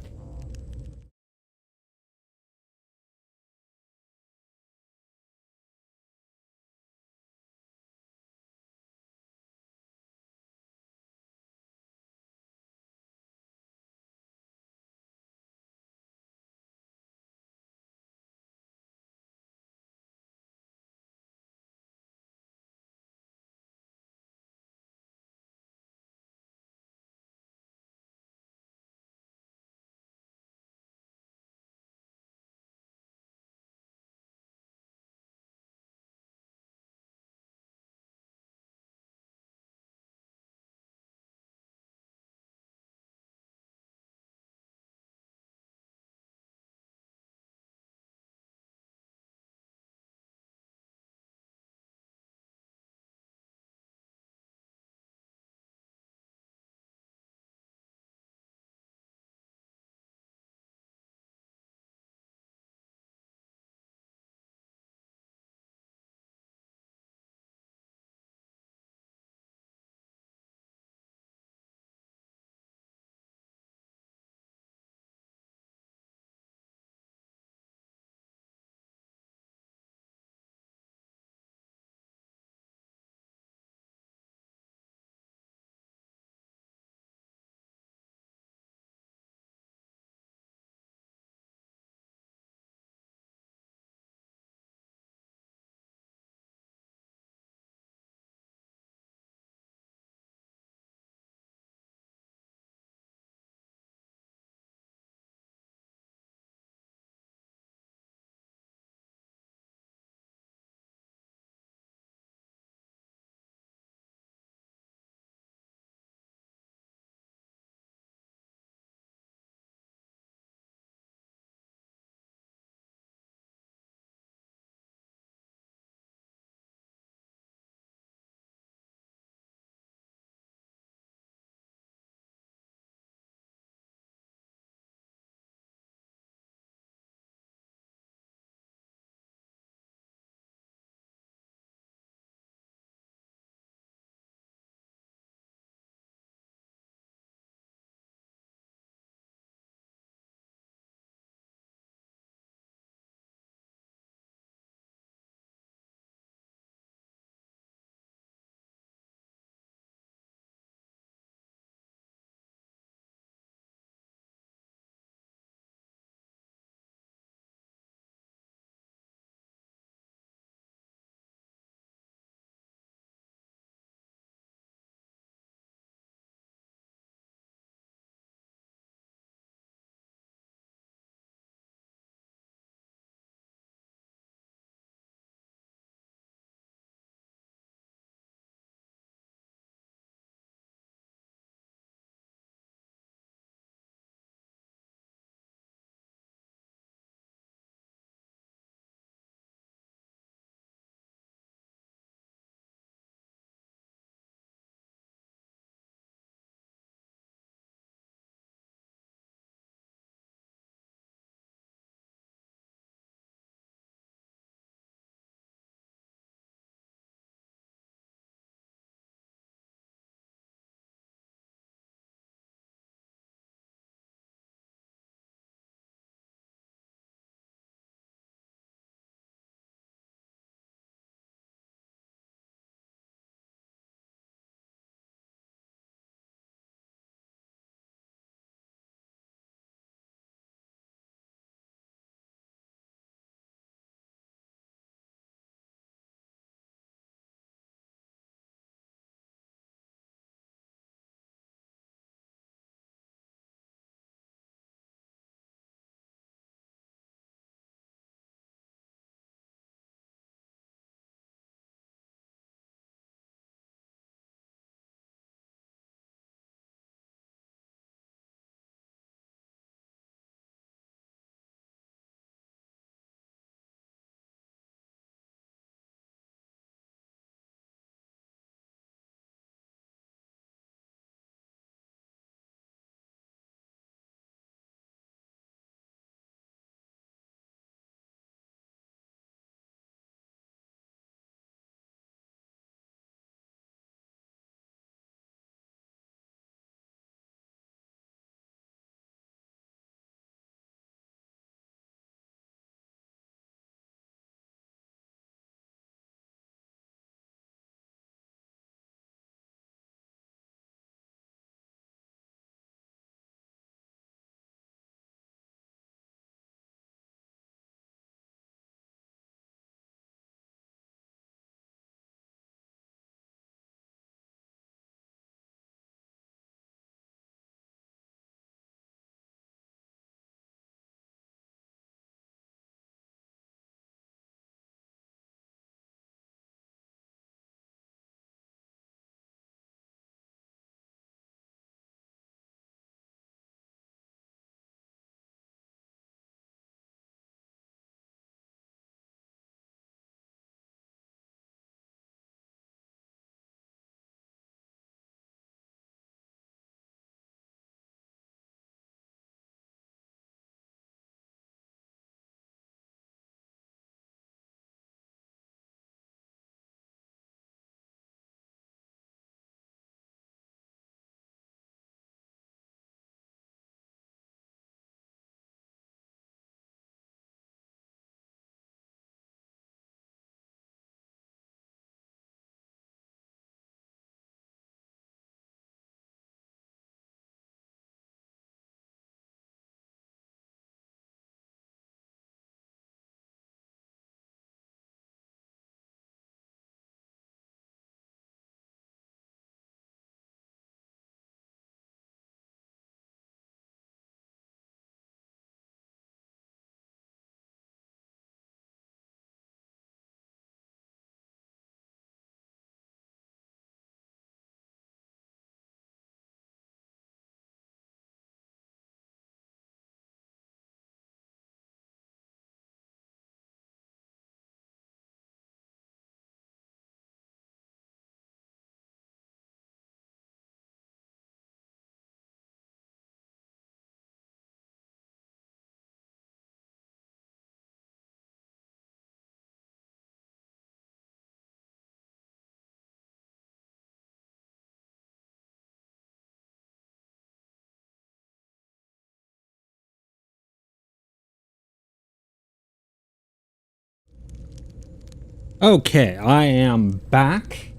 Okay, I am back.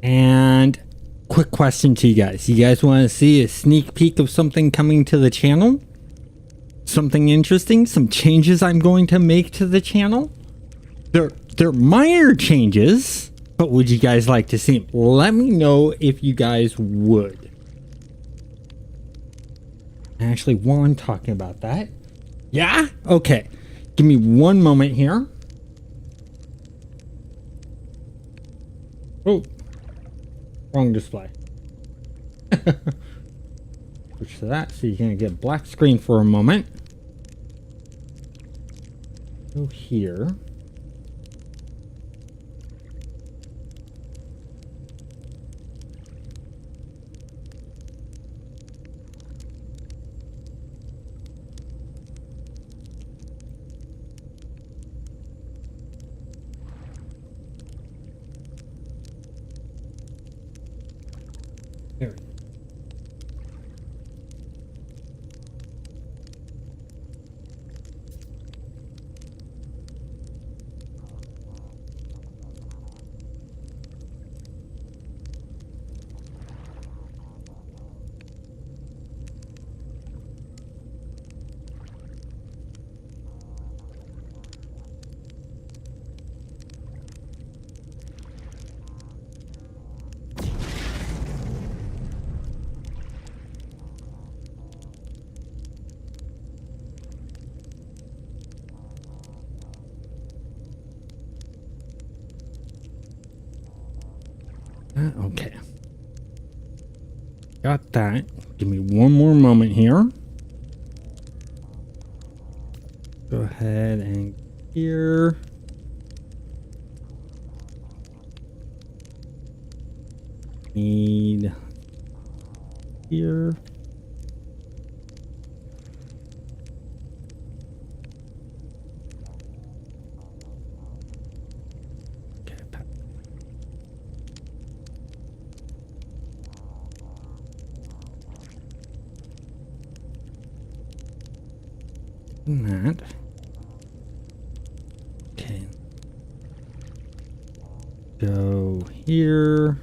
And quick question to you guys. You guys want to see a sneak peek of something coming to the channel? Something interesting? Some changes I'm going to make to the channel? They're minor changes, but would you guys like to see them? Let me know if you guys would. Actually, while I'm talking about that, yeah? Okay. Give me one moment here. Oh, wrong display. Switch to that, so you're gonna get black screen for a moment. Go here. There. Okay. Got that. Give me one more moment here. Go ahead and here. Need here. That. Okay. Go here.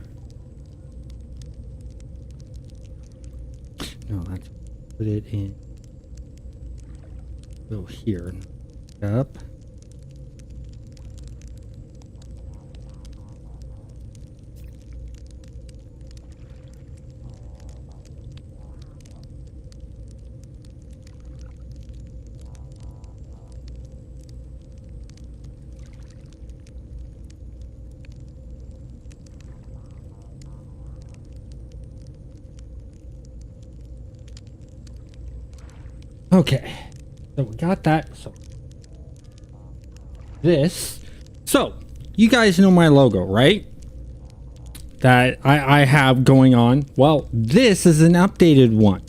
No, let's put it in. Go here. Up. Okay, so we got that. So this, so you guys know my logo, right? That I have going on. Well, this is an updated one.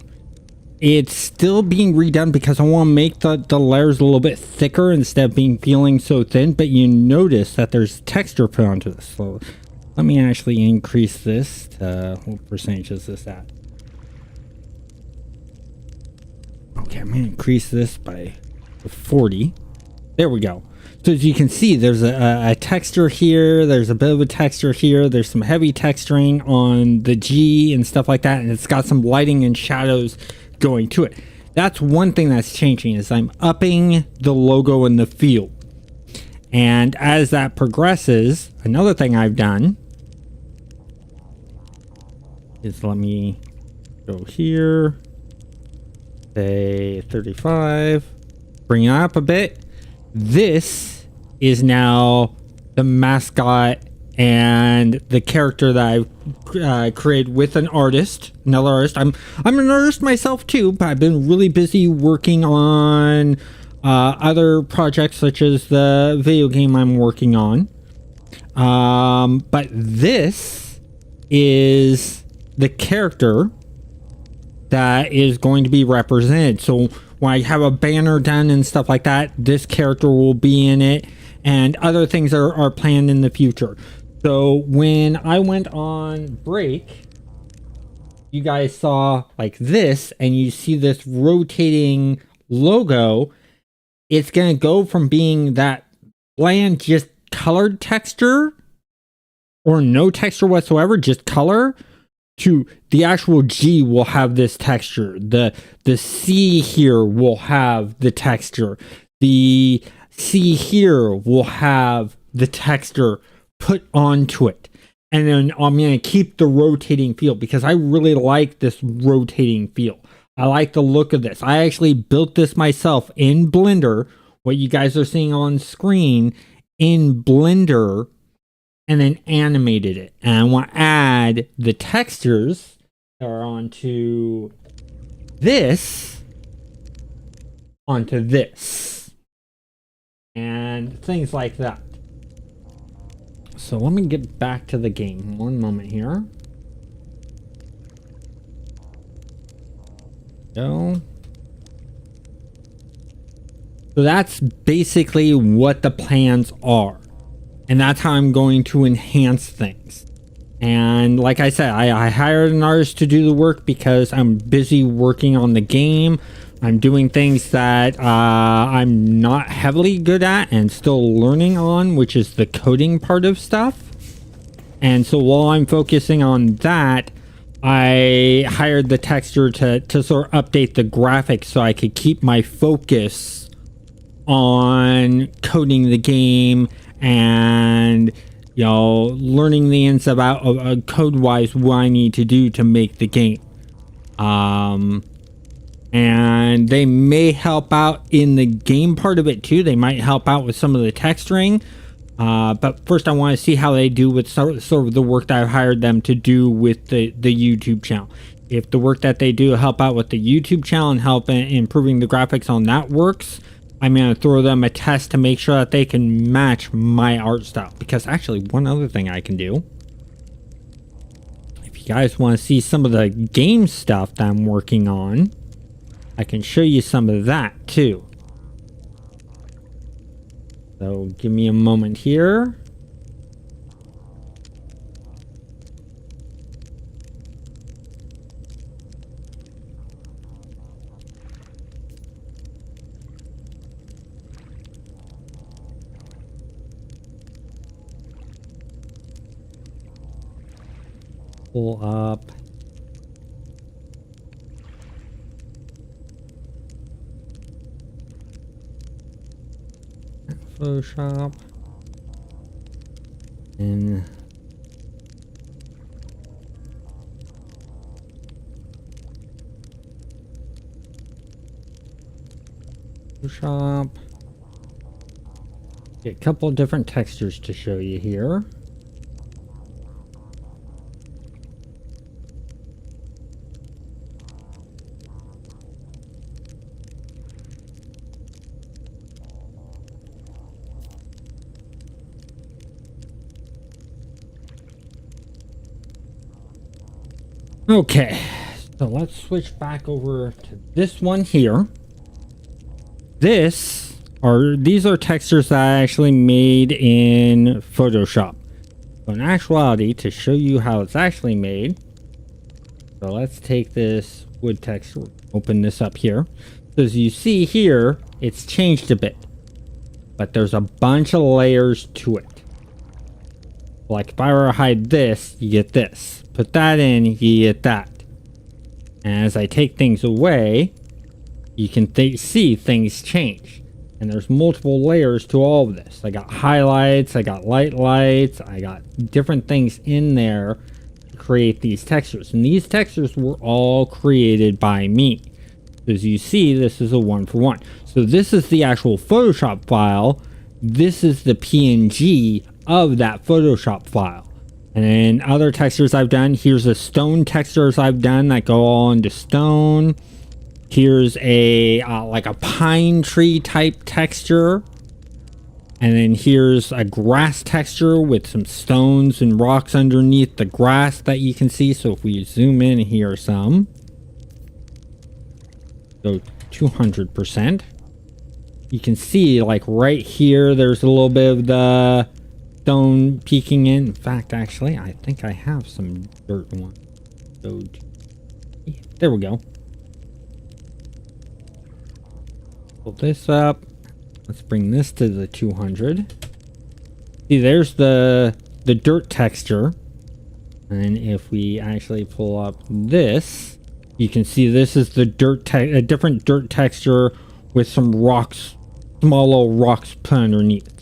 It's still being redone because I want to make the layers a little bit thicker instead of feeling so thin. But you notice that there's texture put onto this. So let me actually increase this to, what percentage is this at? Okay, I'm going to increase this by 40. There we go. So as you can see, there's a texture here. There's a bit of a texture here. There's some heavy texturing on the G and stuff like that. And it's got some lighting and shadows going to it. That's one thing that's changing, is I'm upping the logo in the field. And as that progresses, another thing I've done is, let me go here. Say 35, bring it up a bit. This is now the mascot and the character that I've created with an artist, another artist. I'm an artist myself too, but I've been really busy working on other projects, such as the video game I'm working on. But this is the character that is going to be represented. So when I have a banner done and stuff like that, this character will be in it, and other things are planned in the future. So when I went on break, you guys saw like this, and you see this rotating logo. It's going to go from being that bland, just colored texture or no texture whatsoever, just color, to the actual G will have this texture. The C here will have the texture. The C here will have the texture put onto it. And then I'm going to keep the rotating feel because I really like this rotating feel. I like the look of this. I actually built this myself in Blender, what you guys are seeing on screen in Blender, and then animated it. And I want to add the textures that are onto this, and things like that. So let me get back to the game. One moment here. So that's basically what the plans are. And that's how I'm going to enhance things. And like I said, I hired an artist to do the work because I'm busy working on the game. I'm doing things that I'm not heavily good at and still learning on, which is the coding part of stuff. And so while I'm focusing on that, I hired the texture to sort of update the graphics so I could keep my focus on coding the game and, you know, learning the ins about code-wise what I need to do to make the game. And they may help out in the game part of it too. They might help out with some of the texturing. But first I want to see how they do with sort of the work that I've hired them to do with the YouTube channel. If the work that they do help out with the YouTube channel and help in improving the graphics on that works, I'm going to throw them a test to make sure that they can match my art style. Because actually, one other thing I can do, if you guys want to see some of the game stuff that I'm working on, I can show you some of that too. So give me a moment here. Pull up. Photoshop. And Photoshop. Get a couple of different textures to show you here. Okay, so let's switch back over to this one here. These are textures that I actually made in Photoshop. So in actuality, to show you how it's actually made, so let's take this wood texture, open this up here. So as you see here, it's changed a bit, but there's a bunch of layers to it. Like if I were to hide this, you get this. Put that in, you get that. And as I take things away, you can see things change. And there's multiple layers to all of this. I got highlights, I got lights, I got different things in there to create these textures. And these textures were all created by me. As you see, this is a 1-for-1. So this is the actual Photoshop file. This is the PNG of that Photoshop file. And then other textures I've done, here's a stone textures I've done that go all into stone. Here's a like a pine tree type texture. And then here's a grass texture with some stones and rocks underneath the grass that you can see. So if we zoom in here some, go 200%. You can see like right here, there's a little bit of the stone peeking in. In fact, actually, I think I have some dirt one. So there we go. Pull this up. Let's bring this to the 200. See, there's the dirt texture. And if we actually pull up this, you can see this is the a different dirt texture with some rocks, small little rocks put underneath.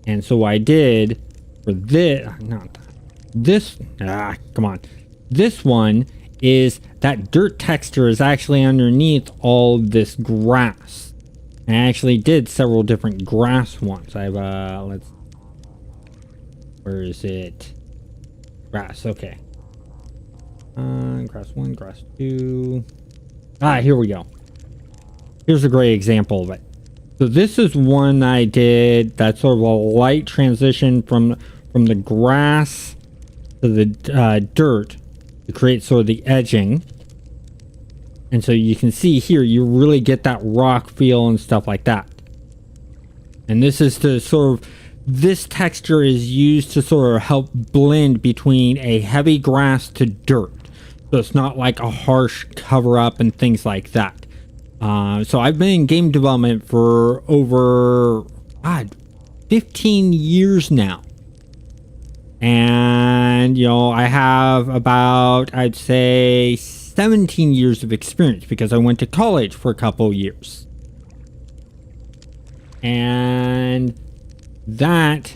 And so what I did for this, come on. This one is that dirt texture is actually underneath all this grass. I actually did several different grass ones. I have, where is it? Grass, okay. Grass 1, grass 2. Here we go. Here's a great example of it. So this is one I did that's sort of a light transition from the grass to the dirt to create sort of the edging. And so you can see here, you really get that rock feel and stuff like that. And this is to sort of, this texture is used to sort of help blend between a heavy grass to dirt. So it's not like a harsh cover up and things like that. So I've been in game development for over 15 years now. And, you know, I have about, I'd say 17 years of experience because I went to college for a couple years. And that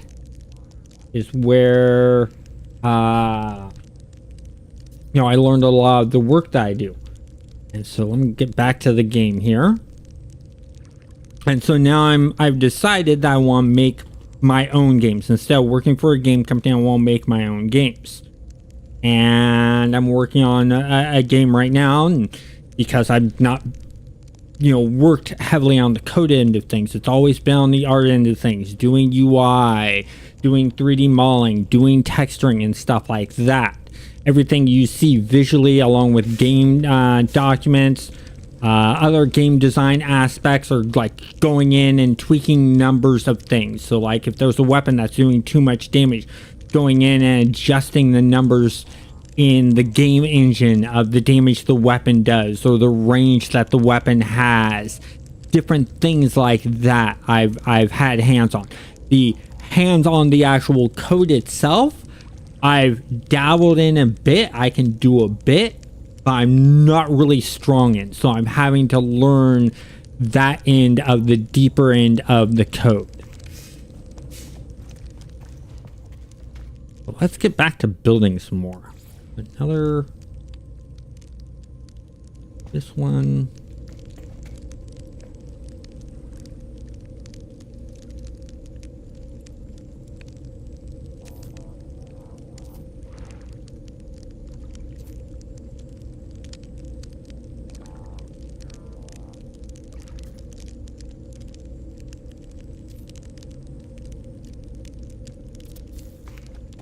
is where, you know, I learned a lot of the work that I do. And so let me get back to the game here. And so now I've decided that I want to make my own games. Instead of working for a game company, I want to make my own games. And I'm working on a game right now, and because I've not, you know, worked heavily on the code end of things. It's always been on the art end of things, doing UI, doing 3D modeling, doing texturing and stuff like that. Everything you see visually along with game documents, other game design aspects are like going in and tweaking numbers of things. So like if there's a weapon that's doing too much damage, going in and adjusting the numbers in the game engine of the damage the weapon does or the range that the weapon has, different things like that I've had hands on. The hands on the actual code itself, I've dabbled in a bit. I can do a bit, but I'm not really strong in. So I'm having to learn that end of the deeper end of the code. But let's get back to building some more. Another, this one.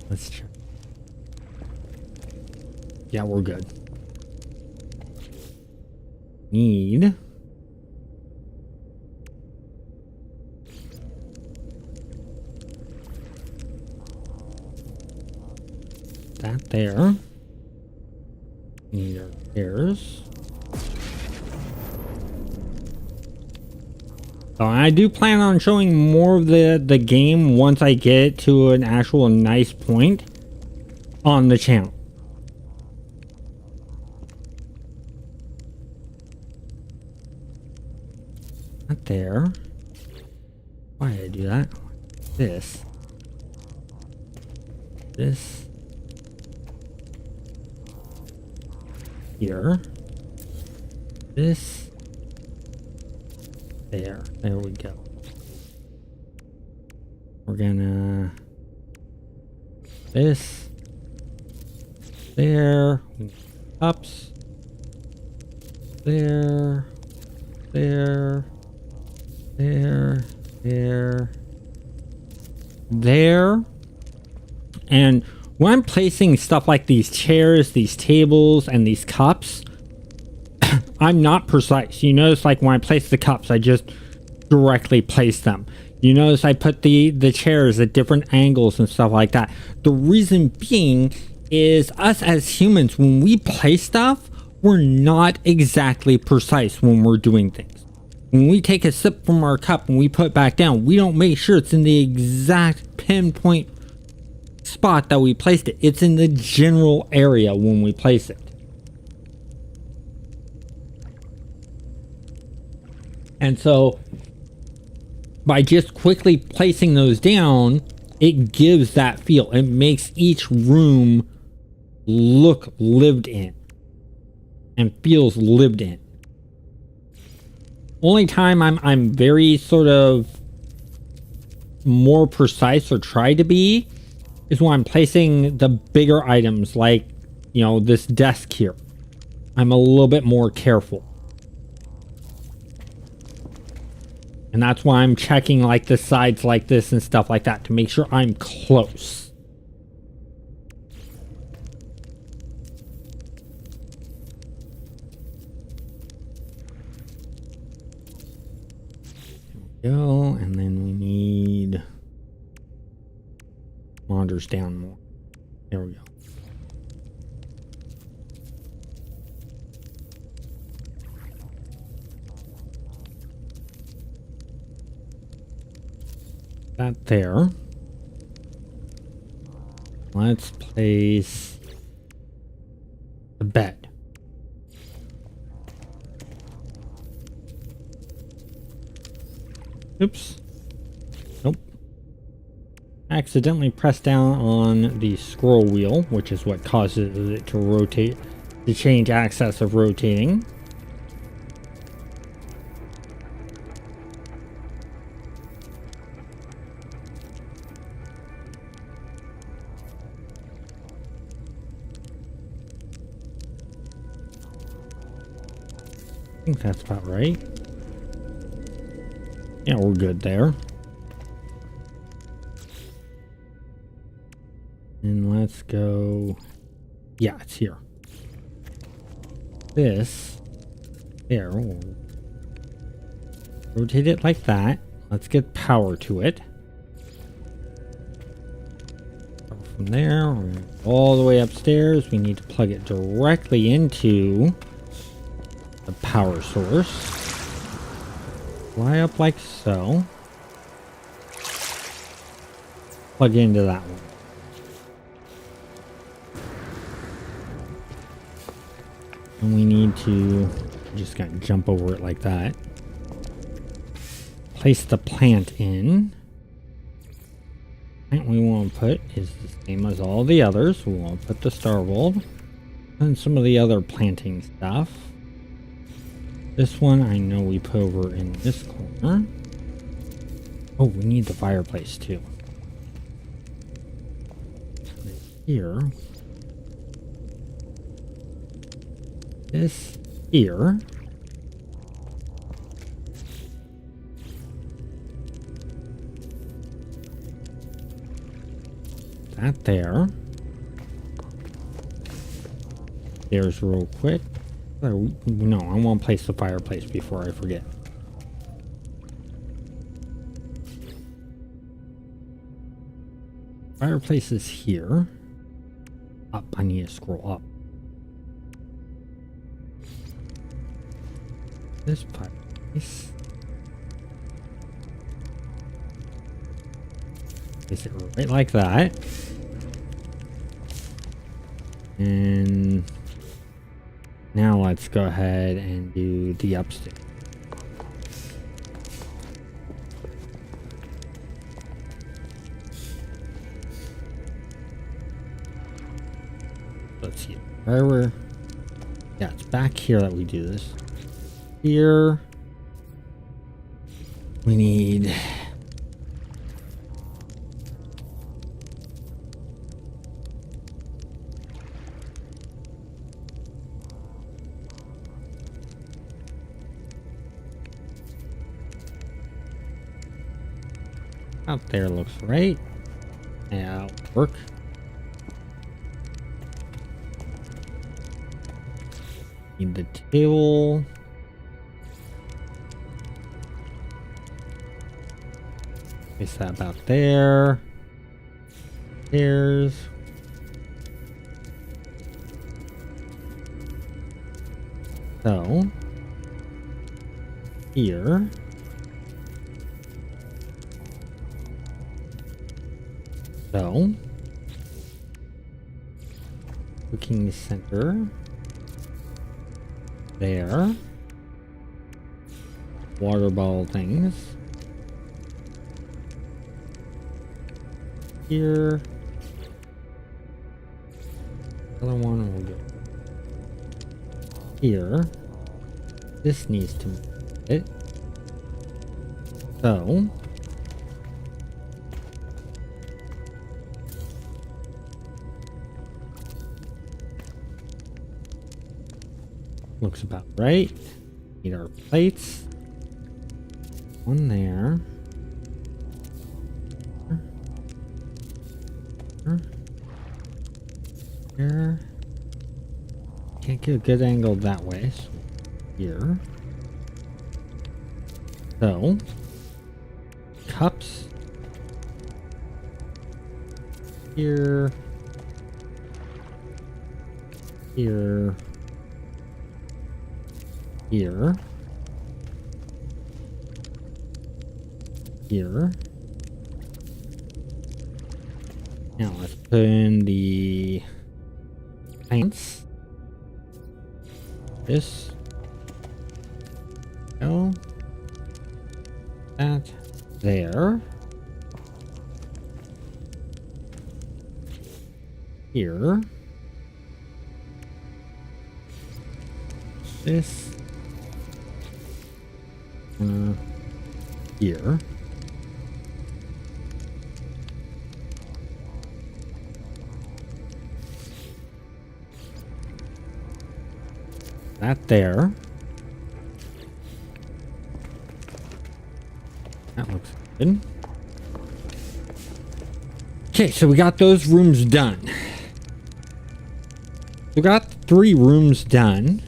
Let's check. Yeah, we're good. Need that there. Need our pairs. So I do plan on showing more of the game once I get it to an actual nice point on the channel. Not there. Why did I do that? This. This. Here. This. There we go. We're gonna this there, ups there, there, and when I'm placing stuff like these chairs, these tables, and these cups, I'm not precise. You notice like when I place the cups, I just directly place them. You notice I put the chairs at different angles and stuff like that. The reason being is us as humans, when we place stuff, we're not exactly precise when we're doing things. When we take a sip from our cup and we put it back down, we don't make sure it's in the exact pinpoint spot that we placed it. It's in the general area when we place it. And so by just quickly placing those down, it gives that feel. It makes each room look lived in and feels lived in. Only time I'm very sort of more precise, or try to be, is when I'm placing the bigger items, like, you know, this desk here. I'm a little bit more careful. And that's why I'm checking like the sides like this and stuff like that, to make sure I'm close. Go, and then we need monitors down more. There we go. That there. Let's place the bed. Oops. Nope. Accidentally pressed down on the scroll wheel, which is what causes it to rotate, to change axis of rotating. I think that's about right. Yeah, we're good there. And let's go. Yeah, it's here. This. There. We'll rotate it like that. Let's get power to it. From there, all the way upstairs. We need to plug it directly into the power source. Fly up like so. Plug into that one. And we need to just gotta jump over it like that. Place the plant in. Plant we want to put is the same as all the others. We want to put the star bulb and some of the other planting stuff. This one I know we put over in this corner. Oh, we need the fireplace too. Here. This here. That there. There's real quick. No, I want to place the fireplace before I forget. Fireplace is here. Up, I need to scroll up. This fireplace. Place it right like that. And now let's go ahead and do the upstairs. Let's see. Where yeah, it's back here that we do this. Here. We need out there looks right. Yeah, work. Need the table. Place that about there. There's. So here. So, cooking center there. Water bottle things here. Other one will go here. This needs to move it. So looks about right. Need our plates. One there. Here. Can't get a good angle that way. So here. So cups here. Here. Here. Here. Now let's put in the pints. This. No. That. There. Here. This. Here. That there. That looks good. Okay, so we got those rooms done. We got 3 rooms done.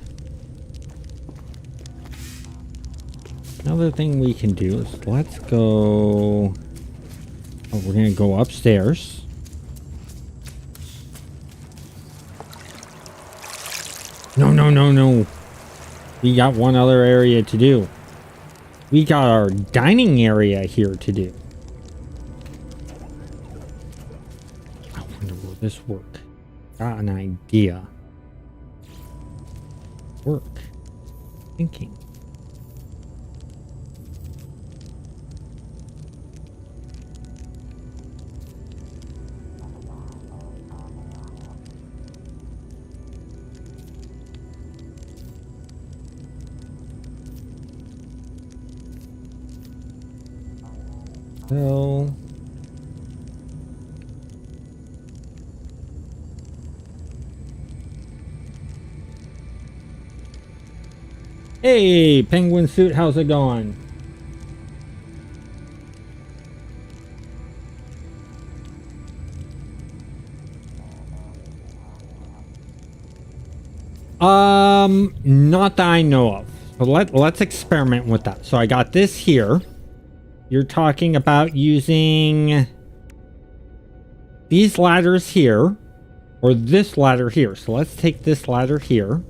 Another thing we can do is let's go. Oh, we're gonna go upstairs. No. We got one other area to do. We got our dining area here to do. I wonder, will this work? Got an idea. Work. Thinking. So hey, penguin suit, how's it going? Not that I know of. But let's experiment with that. So I got this here. You're talking about using these ladders here, or this ladder here. So let's take this ladder here.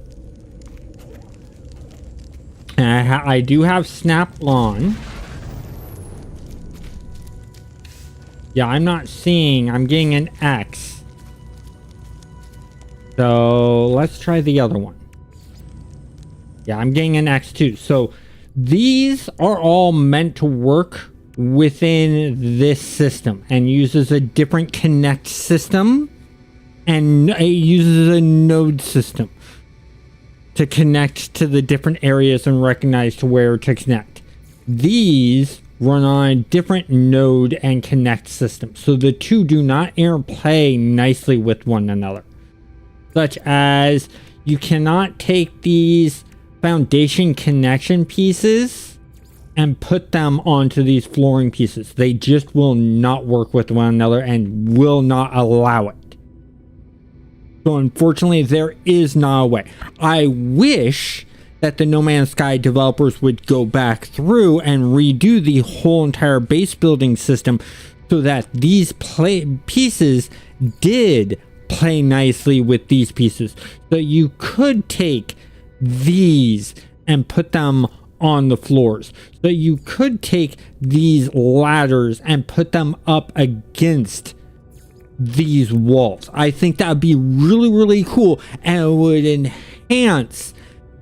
And I do have snap on. Yeah, I'm not seeing. I'm getting an X. So let's try the other one. Yeah, I'm getting an X too. So these are all meant to work within this system and uses a different connect system, and it uses a node system to connect to the different areas and recognize to where to connect. These run on a different node and connect system, so the two do not interplay nicely with one another, such as you cannot take these foundation connection pieces and put them onto these flooring pieces. They just will not work with one another and will not allow it. So unfortunately, there is not a way. I wish that the No Man's Sky developers would go back through and redo the whole entire base building system so that these pieces did play nicely with these pieces. So you could take these and put them on the floors. So you could take these ladders and put them up against these walls. I think that would be really, really cool, and it would enhance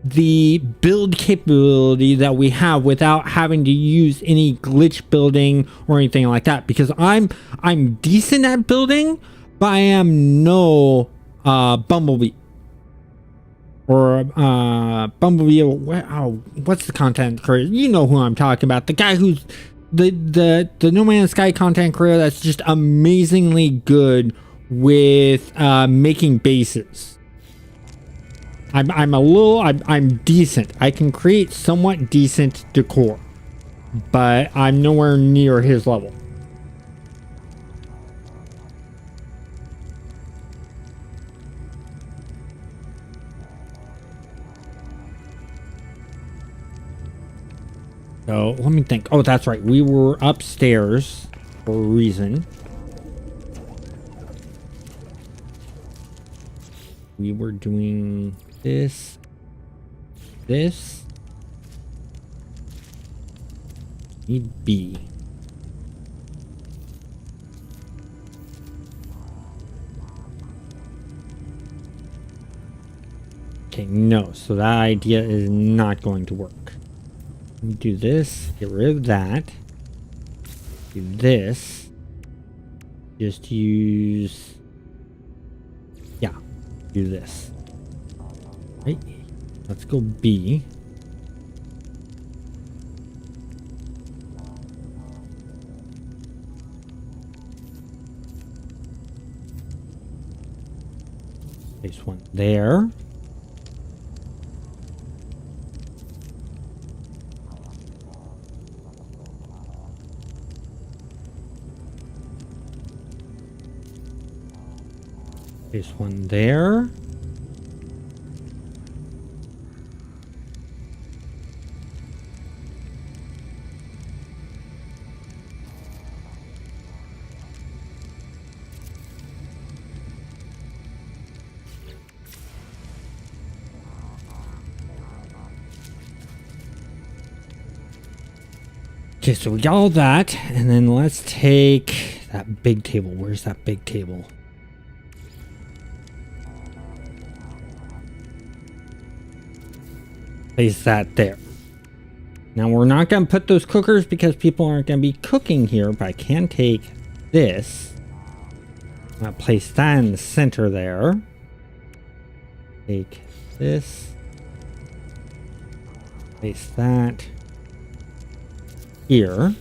the build capability that we have without having to use any glitch building or anything like that, because I'm decent at building, but I am no Bumblebee or Bumblebee. What's the content creator? You know who I'm talking about, the guy who's the No Man's Sky content creator that's just amazingly good with making bases. I'm decent. I can create somewhat decent decor, but I'm nowhere near his level. So let me think. Oh, that's right. We were upstairs for a reason. We were doing this. Need B. Okay, no. So that idea is not going to work. Let me do this. Get rid of that. Do this. Just use... Yeah. Do this. Right. Let's go B. Place one there. Place one there. Okay, so we got all that, and then let's take that big table. Where's that big table? Place that there. Now we're not going to put those cookers because people aren't going to be cooking here, but I can take this. I'm going to place that in the center there. Take this. Place that here.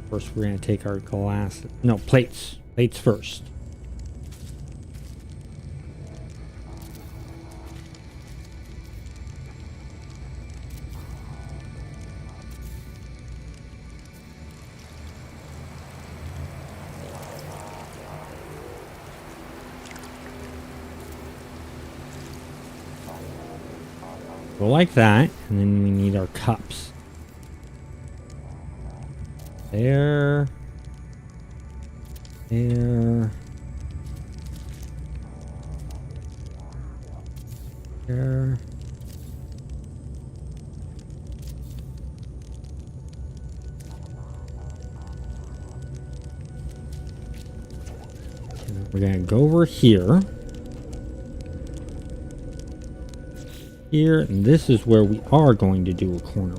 First we're going to take our glass. No, plates. Plates first. Go like that, and then we need our cups. There. There. There. We're gonna go over here. Here, and this is where we are going to do a corner.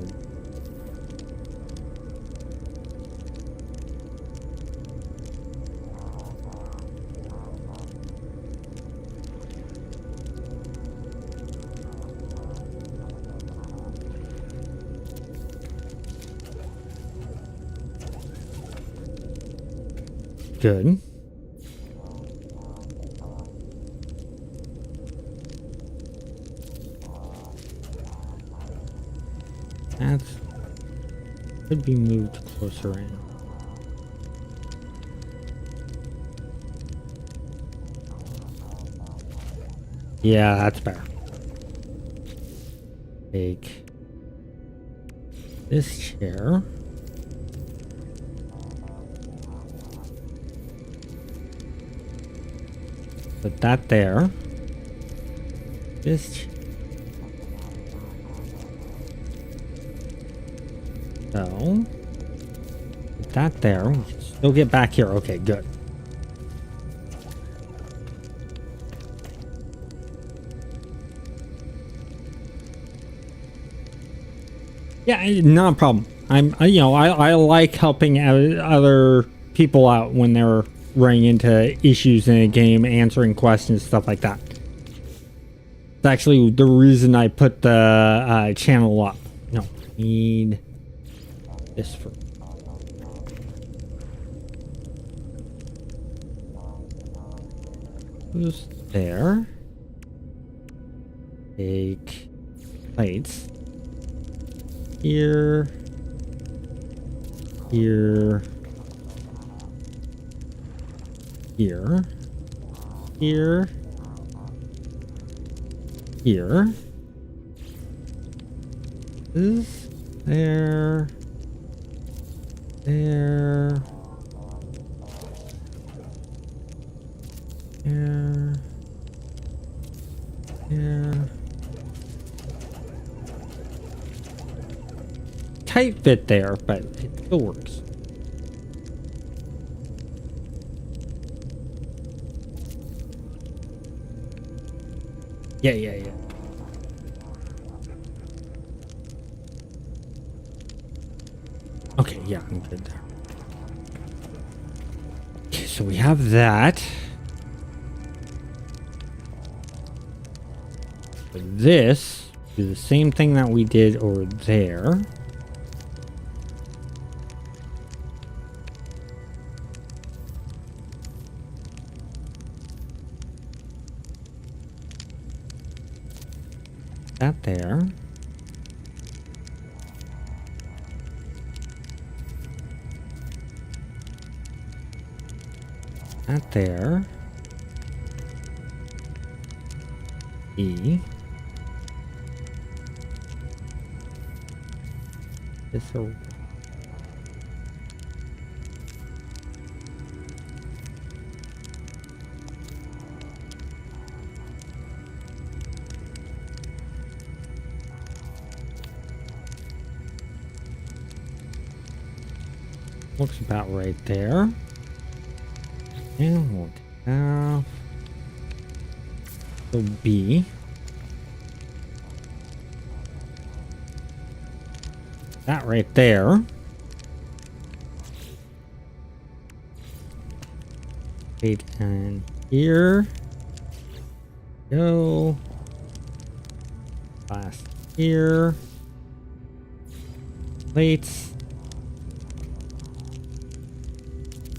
Good. That could be moved closer in. Yeah, that's better. Take this chair. Put that there. This So, put that there. We can still get back here. Okay, good. Yeah, not a problem. I like helping other people out when they're running into issues in a game, answering questions, stuff like that. It's actually the reason I put the channel up. No, need this for. Who's there? Take plates. Here. Here. Here. Here. Here. This. There. There. There. There. Tight fit there, but it still works. Yeah. Okay, yeah, I'm good there. Okay, so we have that. For this, do the same thing that we did over there. That there. That there. E. This over. Looks about right there. And we'll have so B. That right there. Wait, and here. Go. Last here. Plates.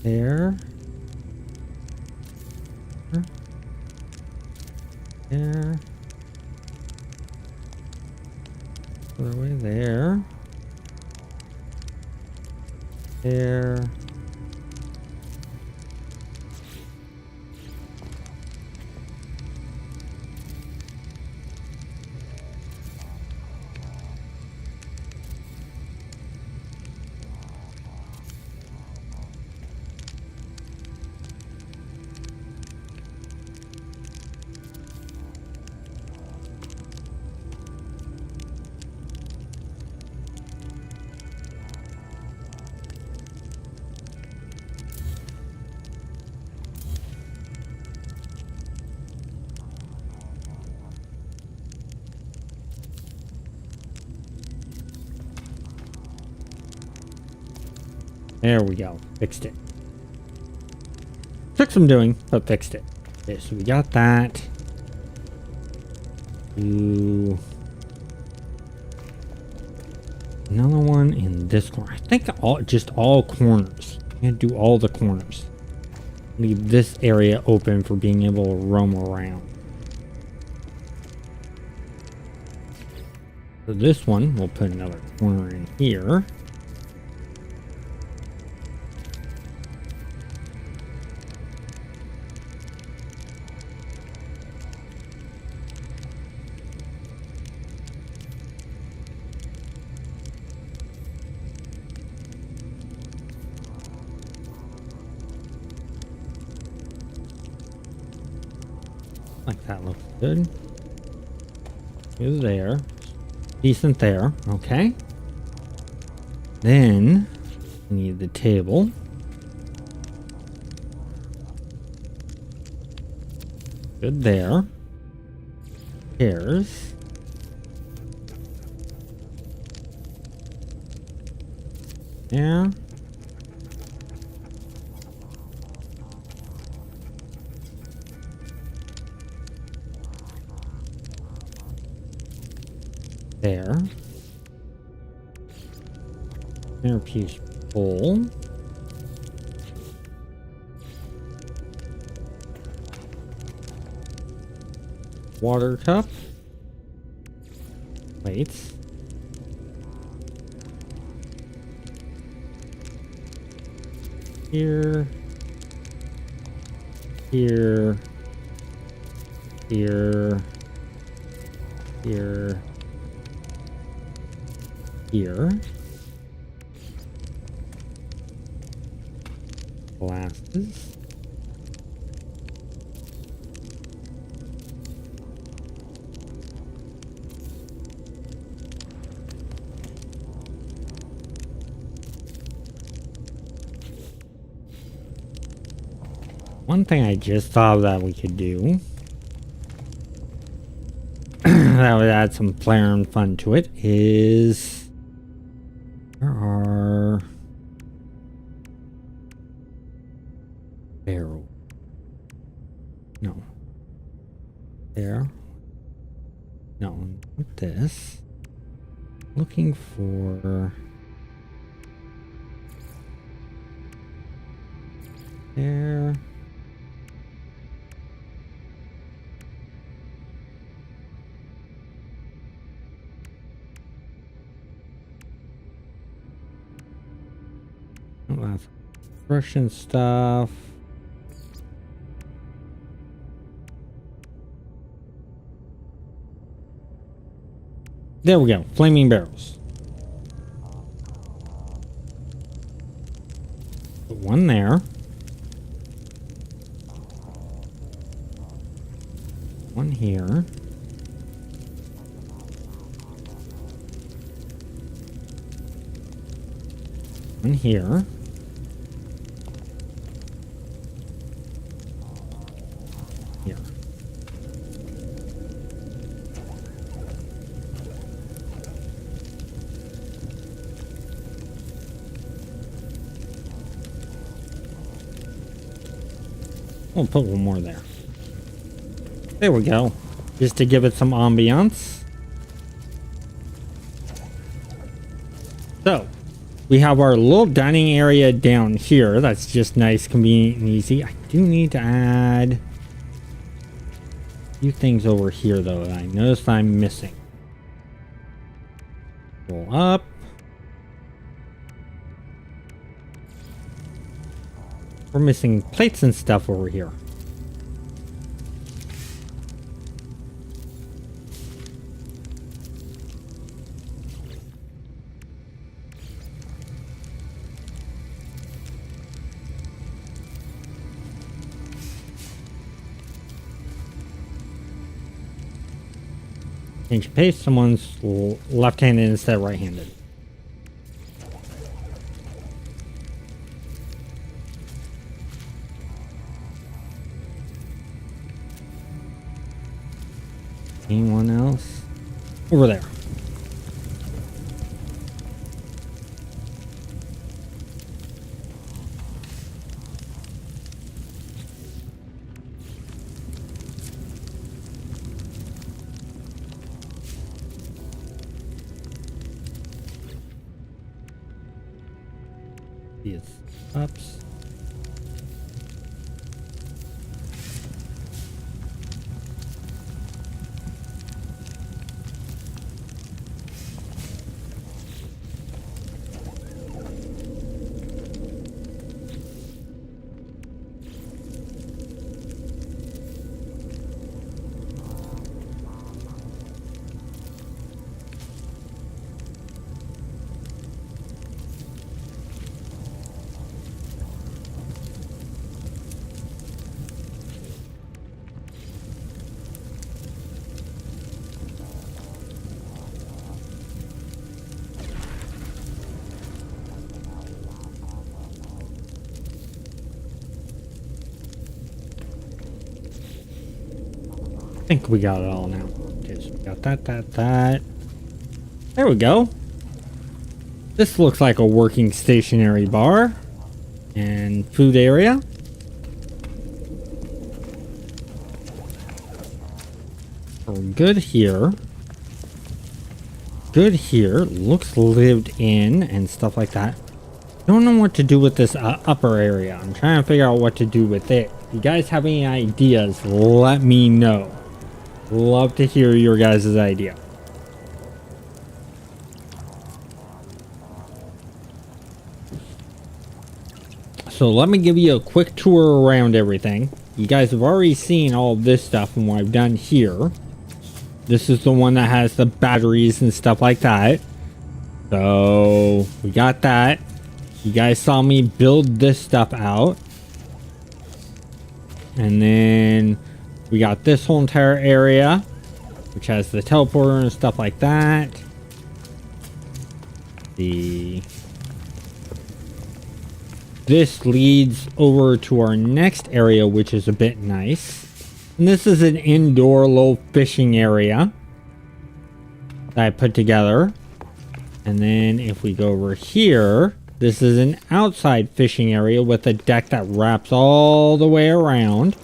There. There. Other way there. There. There we go. Fixed it. Took some doing, but fixed it. Okay, so we got that. Ooh. Another one in this corner. I think all corners. I'm gonna do all the corners. Leave this area open for being able to roam around. So this one, we'll put another corner in here. Like that looks good. Is there. Decent there. Okay. Then we need the table. Good there. Chairs. Yeah. There. Centerpiece bowl. Water cup. Plates. Here. Here. Here. Here. Here. Glasses. One thing I just thought that we could do that would add some flair and fun to it is there are barrel. No. There. No, not this. Looking for there. That's Russian stuff. There we go. Flaming barrels. Put one there. One here. One here. Here. We'll put one more there. There we go. Just to give it some ambiance. So, we have our little dining area down here. That's just nice, convenient, and easy. I do need to add a few things over here, though, that I noticed I'm missing. Roll up. We're missing plates and stuff over here. Change of pace, someone's left-handed instead of right-handed. Anyone else? Over there. These ups. think we got it all now. Okay, so we got that. There we go. This looks like a working stationary bar and food area. We're good here. Good here. Looks lived in and stuff like that. Don't know what to do with this upper area. I'm trying to figure out what to do with it. If you guys have any ideas, let me know. Love to hear your guys' idea. So let me give you a quick tour around everything. You guys have already seen all of this stuff and what I've done here. This is the one that has the batteries and stuff like that. So we got that. You guys saw me build this stuff out. And then we got this whole entire area, which has the teleporter and stuff like that. This leads over to our next area, which is a bit nice. And this is an indoor little fishing area that I put together. And then if we go over here, this is an outside fishing area with a deck that wraps all the way around.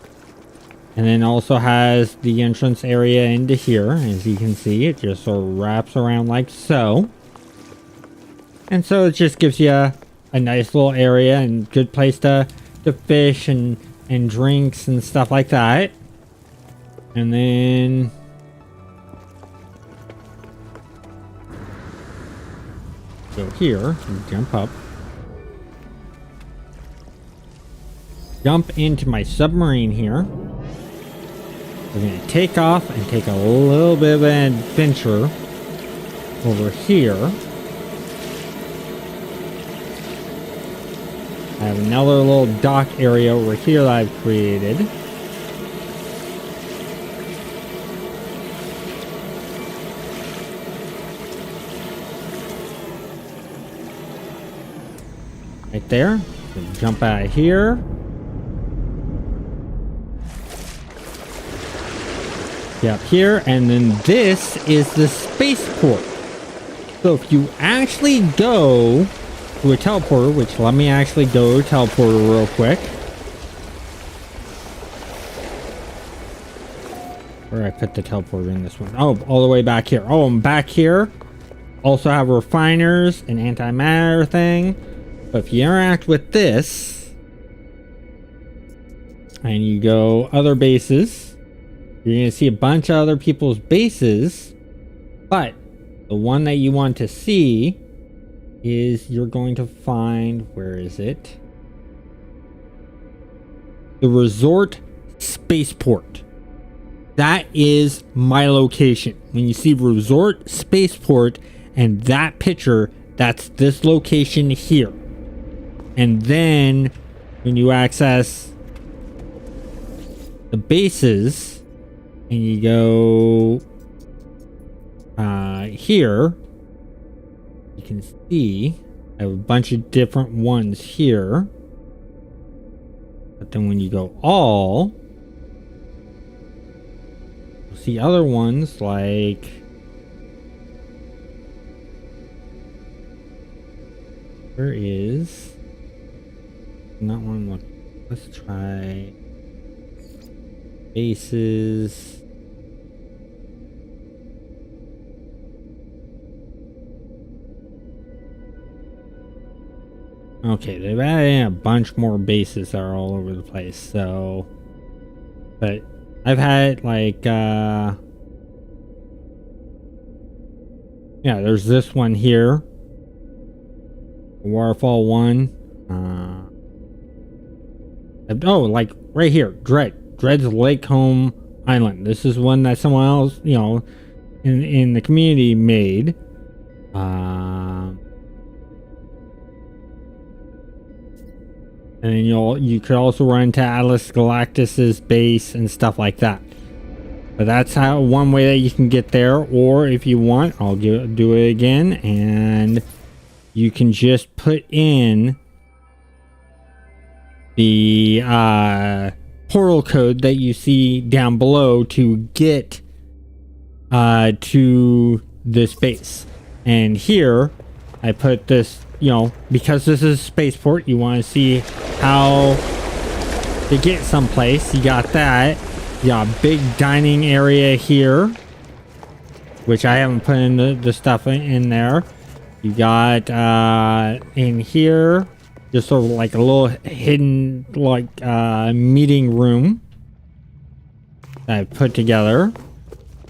And then also has the entrance area into here. As you can see, it just sort of wraps around like so. And so it just gives you a nice little area and good place to fish and drinks and stuff like that. And then go here and jump up. Jump into my submarine here. We're going to take off and take a little bit of an adventure over here. I have another little dock area over here that I've created. Right there. So jump out of here. Get up here, and then this is the spaceport. So if you actually go to a teleporter, which let me actually go to a teleporter real quick. Where I put the teleporter in this one? Oh, all the way back here. Oh, I'm back here. Also have refiners and antimatter thing. But if you interact with this and you go other bases, you're going to see a bunch of other people's bases. But the one that you want to see is you're going to find, where is it? The Resort Spaceport. That is my location. When you see Resort Spaceport and that picture, that's this location here. And then when you access the bases and you go here, you can see I have a bunch of different ones here. But then when you go all, you'll see other ones like where is not one look. Let's try bases. Okay, they've added in a bunch more bases that are all over the place, so but I've had like yeah, there's this one here. Waterfall 1. Oh, like right here, Dred's Lake Home Island. This is one that someone else, you know, in the community made. And then you could also run into Atlas Galactus's base and stuff like that. But that's how one way that you can get there. Or if you want, I'll do it again, and you can just put in the portal code that you see down below to get to this base. And here I put this, you know, because this is a spaceport, you want to see how to get someplace. You got that. You got a big dining area here, which I haven't put in the stuff in there. You got in here just sort of like a little hidden like meeting room that I put together.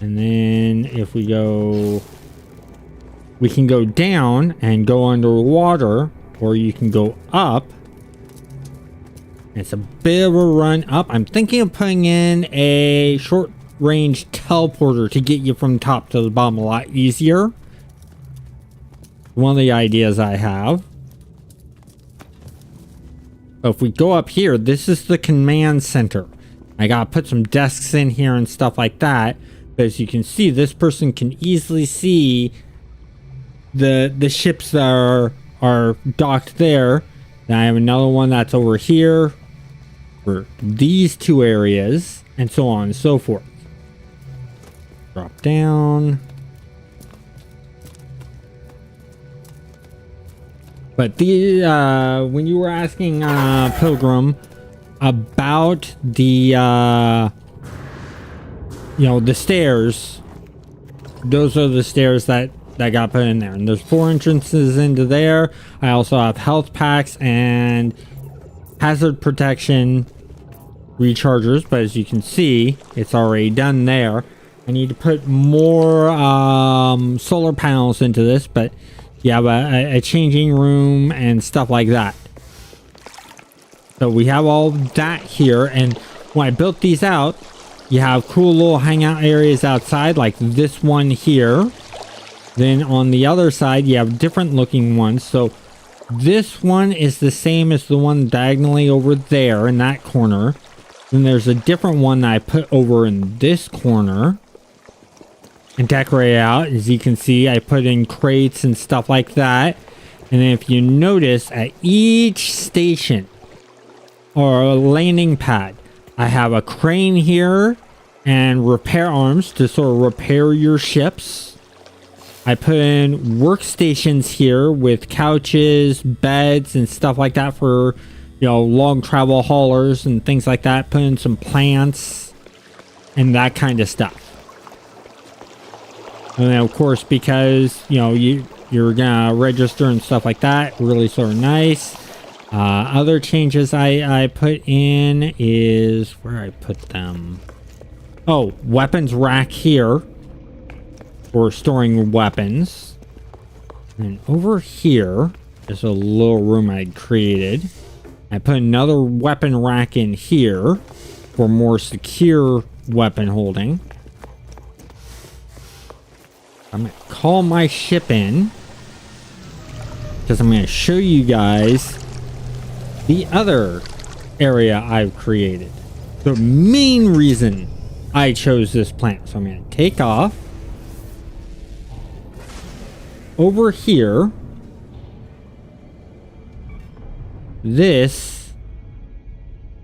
And then if we go, we can go down and go underwater, or you can go up. It's a bit of a run up. I'm thinking of putting in a short range teleporter to get you from top to the bottom a lot easier. One of the ideas I have. So if we go up here, this is the command center. I gotta put some desks in here and stuff like that. But as you can see, this person can easily see the ships that are docked there. Then I have another one that's over here for these two areas, and so on and so forth. Drop down. But the when you were asking Pilgrim about the you know, the stairs, those are the stairs that got put in there, and there's 4 entrances into there. I also have health packs and hazard protection rechargers, but as you can see, it's already done there. I need to put more solar panels into this, but you have a changing room and stuff like that. So we have all that here, and when I built these out, you have cool little hangout areas outside, like this one here. Then on the other side, you have different looking ones. So this one is the same as the one diagonally over there in that corner. Then there's a different one that I put over in this corner and decorate out. As you can see, I put in crates and stuff like that. And then if you notice, at each station or landing pad, I have a crane here and repair arms to sort of repair your ships. I put in workstations here with couches, beds, and stuff like that for, you know, long travel haulers and things like that. Put in some plants and that kind of stuff. And then, of course, because, you know, you're gonna register and stuff like that, really sort of nice. Other changes I put in is where I put them. Oh, weapons rack here for storing weapons. And over here is a little room I created. I put another weapon rack in here for more secure weapon holding. I'm going to call my ship in because I'm going to show you guys the other area I've created. The main reason I chose this planet. So I'm going to take off. Over here, this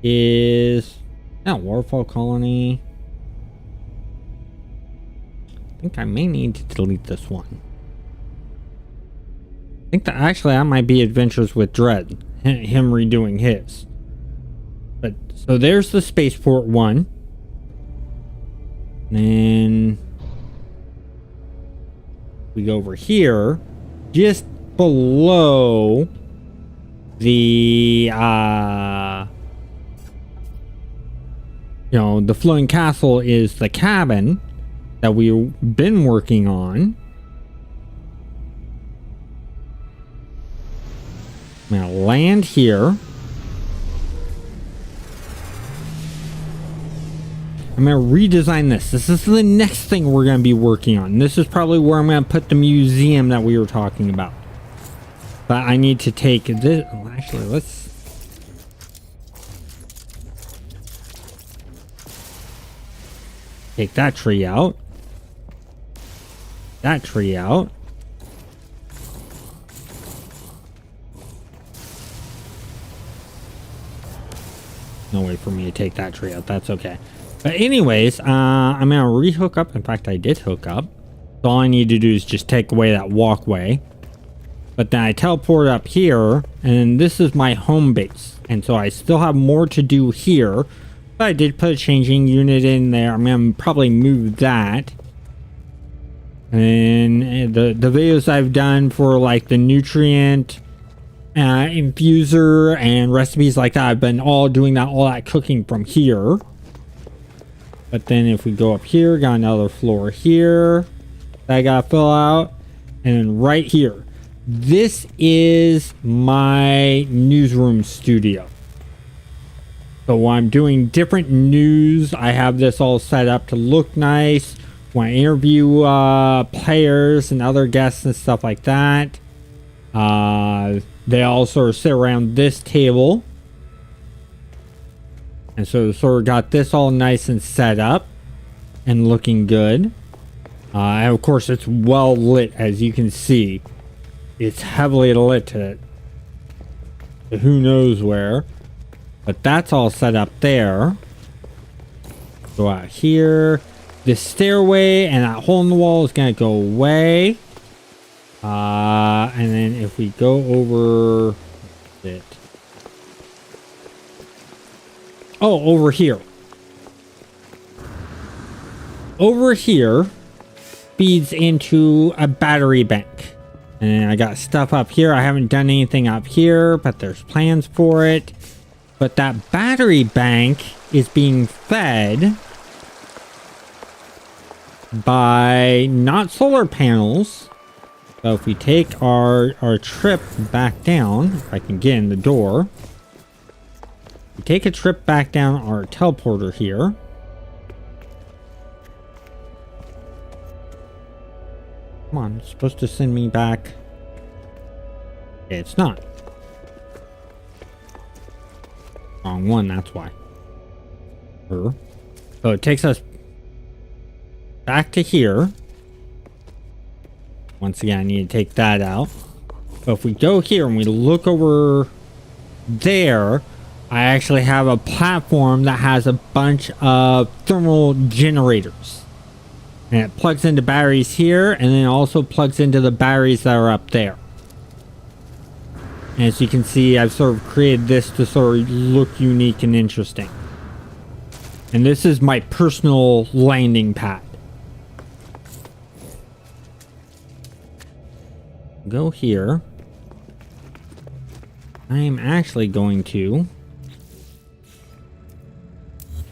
is Waterfall Colony. I think I may need to delete this one. I think that actually that might be Adventures with Dread, him redoing his. But so there's the spaceport one. Then we go over here, just below the you know, the floating castle is the cabin that we've been working on. I'm gonna land here. I'm gonna redesign this. This is the next thing we're gonna be working on. This is probably where I'm gonna put the museum that we were talking about. But I need to take this. Oh, actually, let's take that tree out. That tree out. no way for me to take that tree out. That's okay. But anyways, I'm gonna rehook up. In fact, I did hook up. So all I need to do is just take away that walkway. But then I teleport up here, and this is my home base. And so I still have more to do here. But I did put a changing unit in there. I'm gonna probably move that. And the videos I've done for like the nutrient infuser and recipes like that, I've been all doing that, all that cooking from here. But then if we go up here, got another floor here that I gotta fill out, and then right here, this is my newsroom studio. So when I'm doing different news, I have this all set up to look nice. When I interview players and other guests and stuff like that, they all sort of sit around this table. And so sort of got this all nice and set up and looking good. And of course it's well lit, as you can see. It's heavily lit to who knows where. But that's all set up there. Go out here. This stairway and that hole in the wall is going to go away. And then if we go over it. Oh, over here. Over here feeds into a battery bank. And I got stuff up here. I haven't done anything up here, but there's plans for it. But that battery bank is being fed by not solar panels. So if we take our trip back down, if I can get in the door, we take a trip back down our teleporter here. Come on, it's supposed to send me back. It's not. Wrong one, that's why. So it takes us back to here. Once again, I need to take that out. But if we go here and we look over there, I actually have a platform that has a bunch of thermal generators. And it plugs into batteries here, and then also plugs into the batteries that are up there. And as you can see, I've sort of created this to sort of look unique and interesting. And this is my personal landing pad. Go here. I am actually going to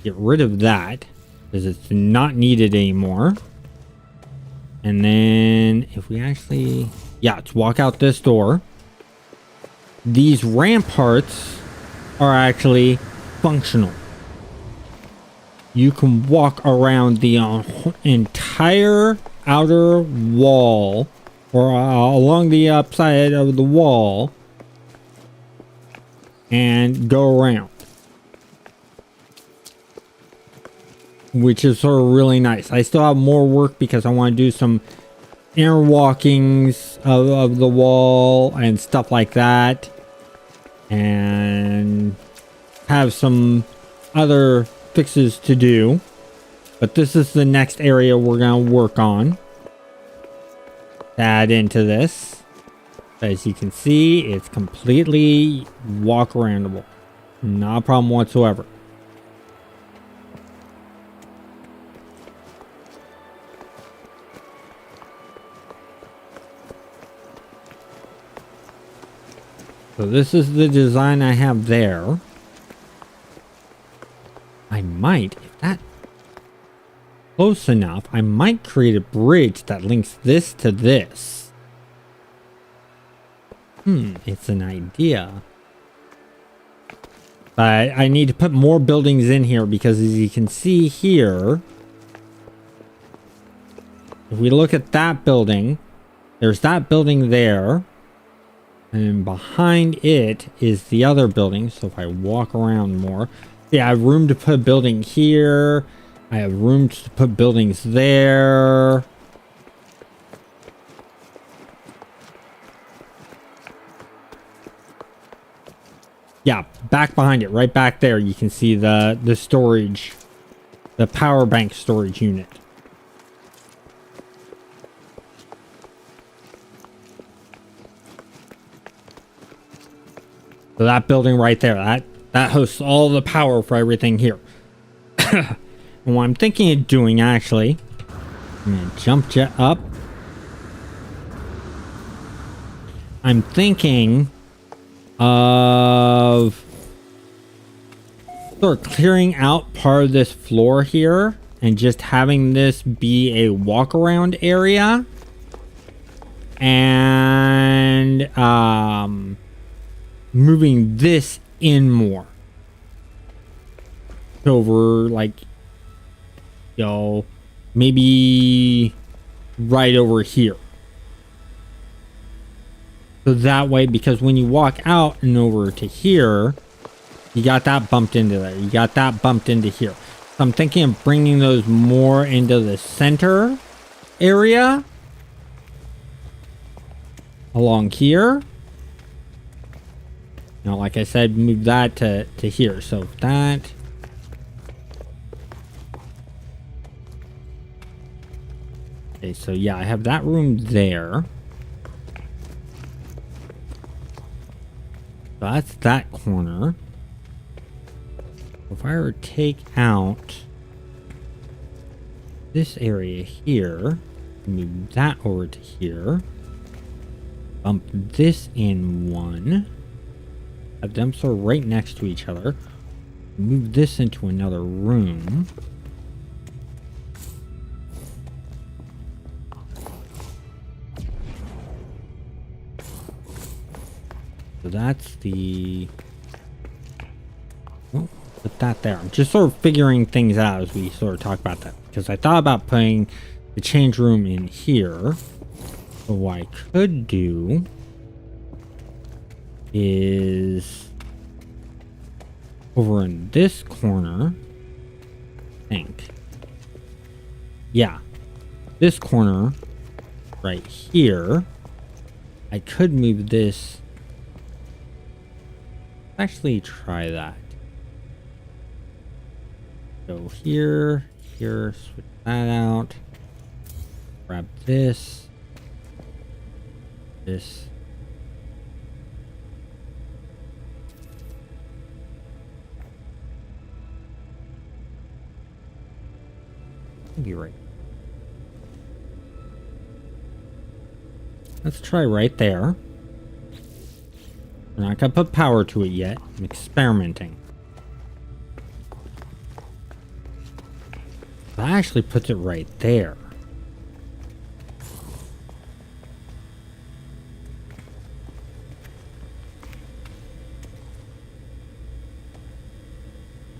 get rid of that because it's not needed anymore. And then if we actually, yeah, let's walk out this door. These ramparts are actually functional. You can walk around the entire outer wall or along the upside of the wall and go around, which is sort of really nice. I still have more work because I want to do some inner walkings of the wall and stuff like that, and have some other fixes to do. But this is the next area we're going to work on. Add into this. As you can see, it's completely walk aroundable. Not a problem whatsoever. So this is the design I have there. I might, if that close enough, I might create a bridge that links this to this. It's an idea. But I need to put more buildings in here because as you can see here, if we look at that building, there's that building there. And behind it is the other building. So if I walk around more, yeah, I have room to put a building here. I have room to put buildings there. Yeah, back behind it, right back there, you can see the storage, the power bank storage unit. So that building right there, that hosts all the power for everything here. And what I'm thinking of doing, actually, I'm gonna jump jet up. I'm thinking of sort of clearing out part of this floor here and just having this be a walk around area, and moving this in more over, like, you know, maybe right over here. So that way, because when you walk out and over to here, you got that bumped into there. You got that bumped into here. So I'm thinking of bringing those more into the center area. Along here. Now, like I said, move that to here. So that. Okay, so yeah, I have that room there. So that's that corner. If I were to take out this area here, move that over to here, bump this in one, have them sort of right next to each other, move this into another room. So that's the... Oh, put that there. I'm just sort of figuring things out as we sort of talk about that. Because I thought about putting the change room in here. So what I could do is over in this corner, I think. Yeah. This corner right here. I could move this. Actually try that. Go here, here, switch that out. Grab this. This. Be right. Let's try right there. We're not gonna put power to it yet. I'm experimenting. That actually puts it right there.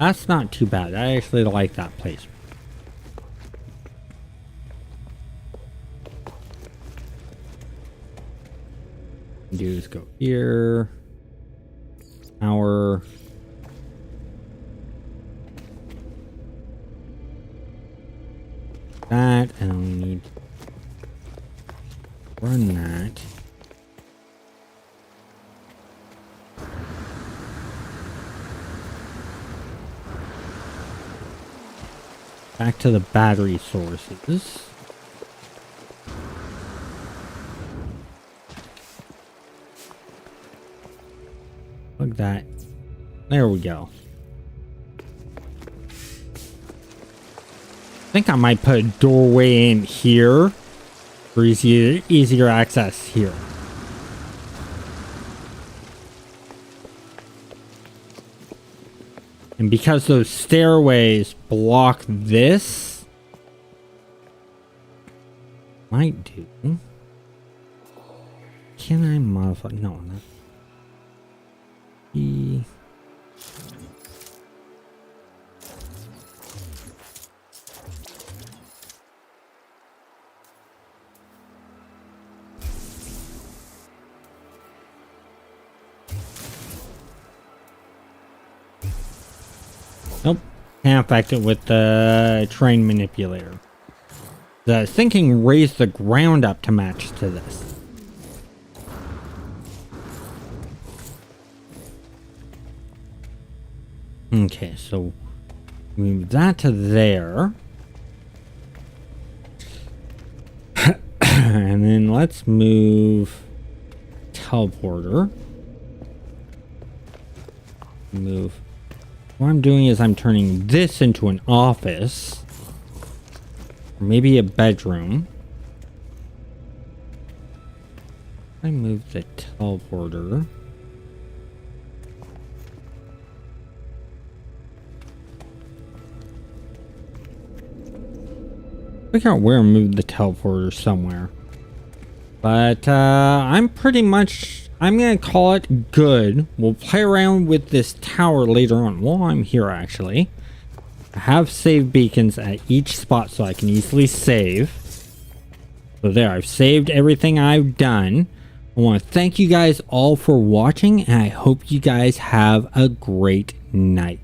That's not too bad. I actually like that place. Do is go here. Power. That, and we need to run that. Back to the battery sources. Plug that. There we go. I think I might put a doorway in here for easier access here. And because those stairways block this, might do. Can I modify? No, not. Nope, can't affect it with the train manipulator. I was thinking raise the ground up to match to this. Okay, so move that to there. And then let's move teleporter. Move. What I'm doing is I'm turning this into an office. Or maybe a bedroom. I move the teleporter. Figure out where I moved the teleporter somewhere. But I'm pretty much, I'm gonna call it good. We'll play around with this tower later on. While I'm here, actually, I have save beacons at each spot so I can easily save. So there, I've saved everything I've done. I want to thank you guys all for watching, and I hope you guys have a great night.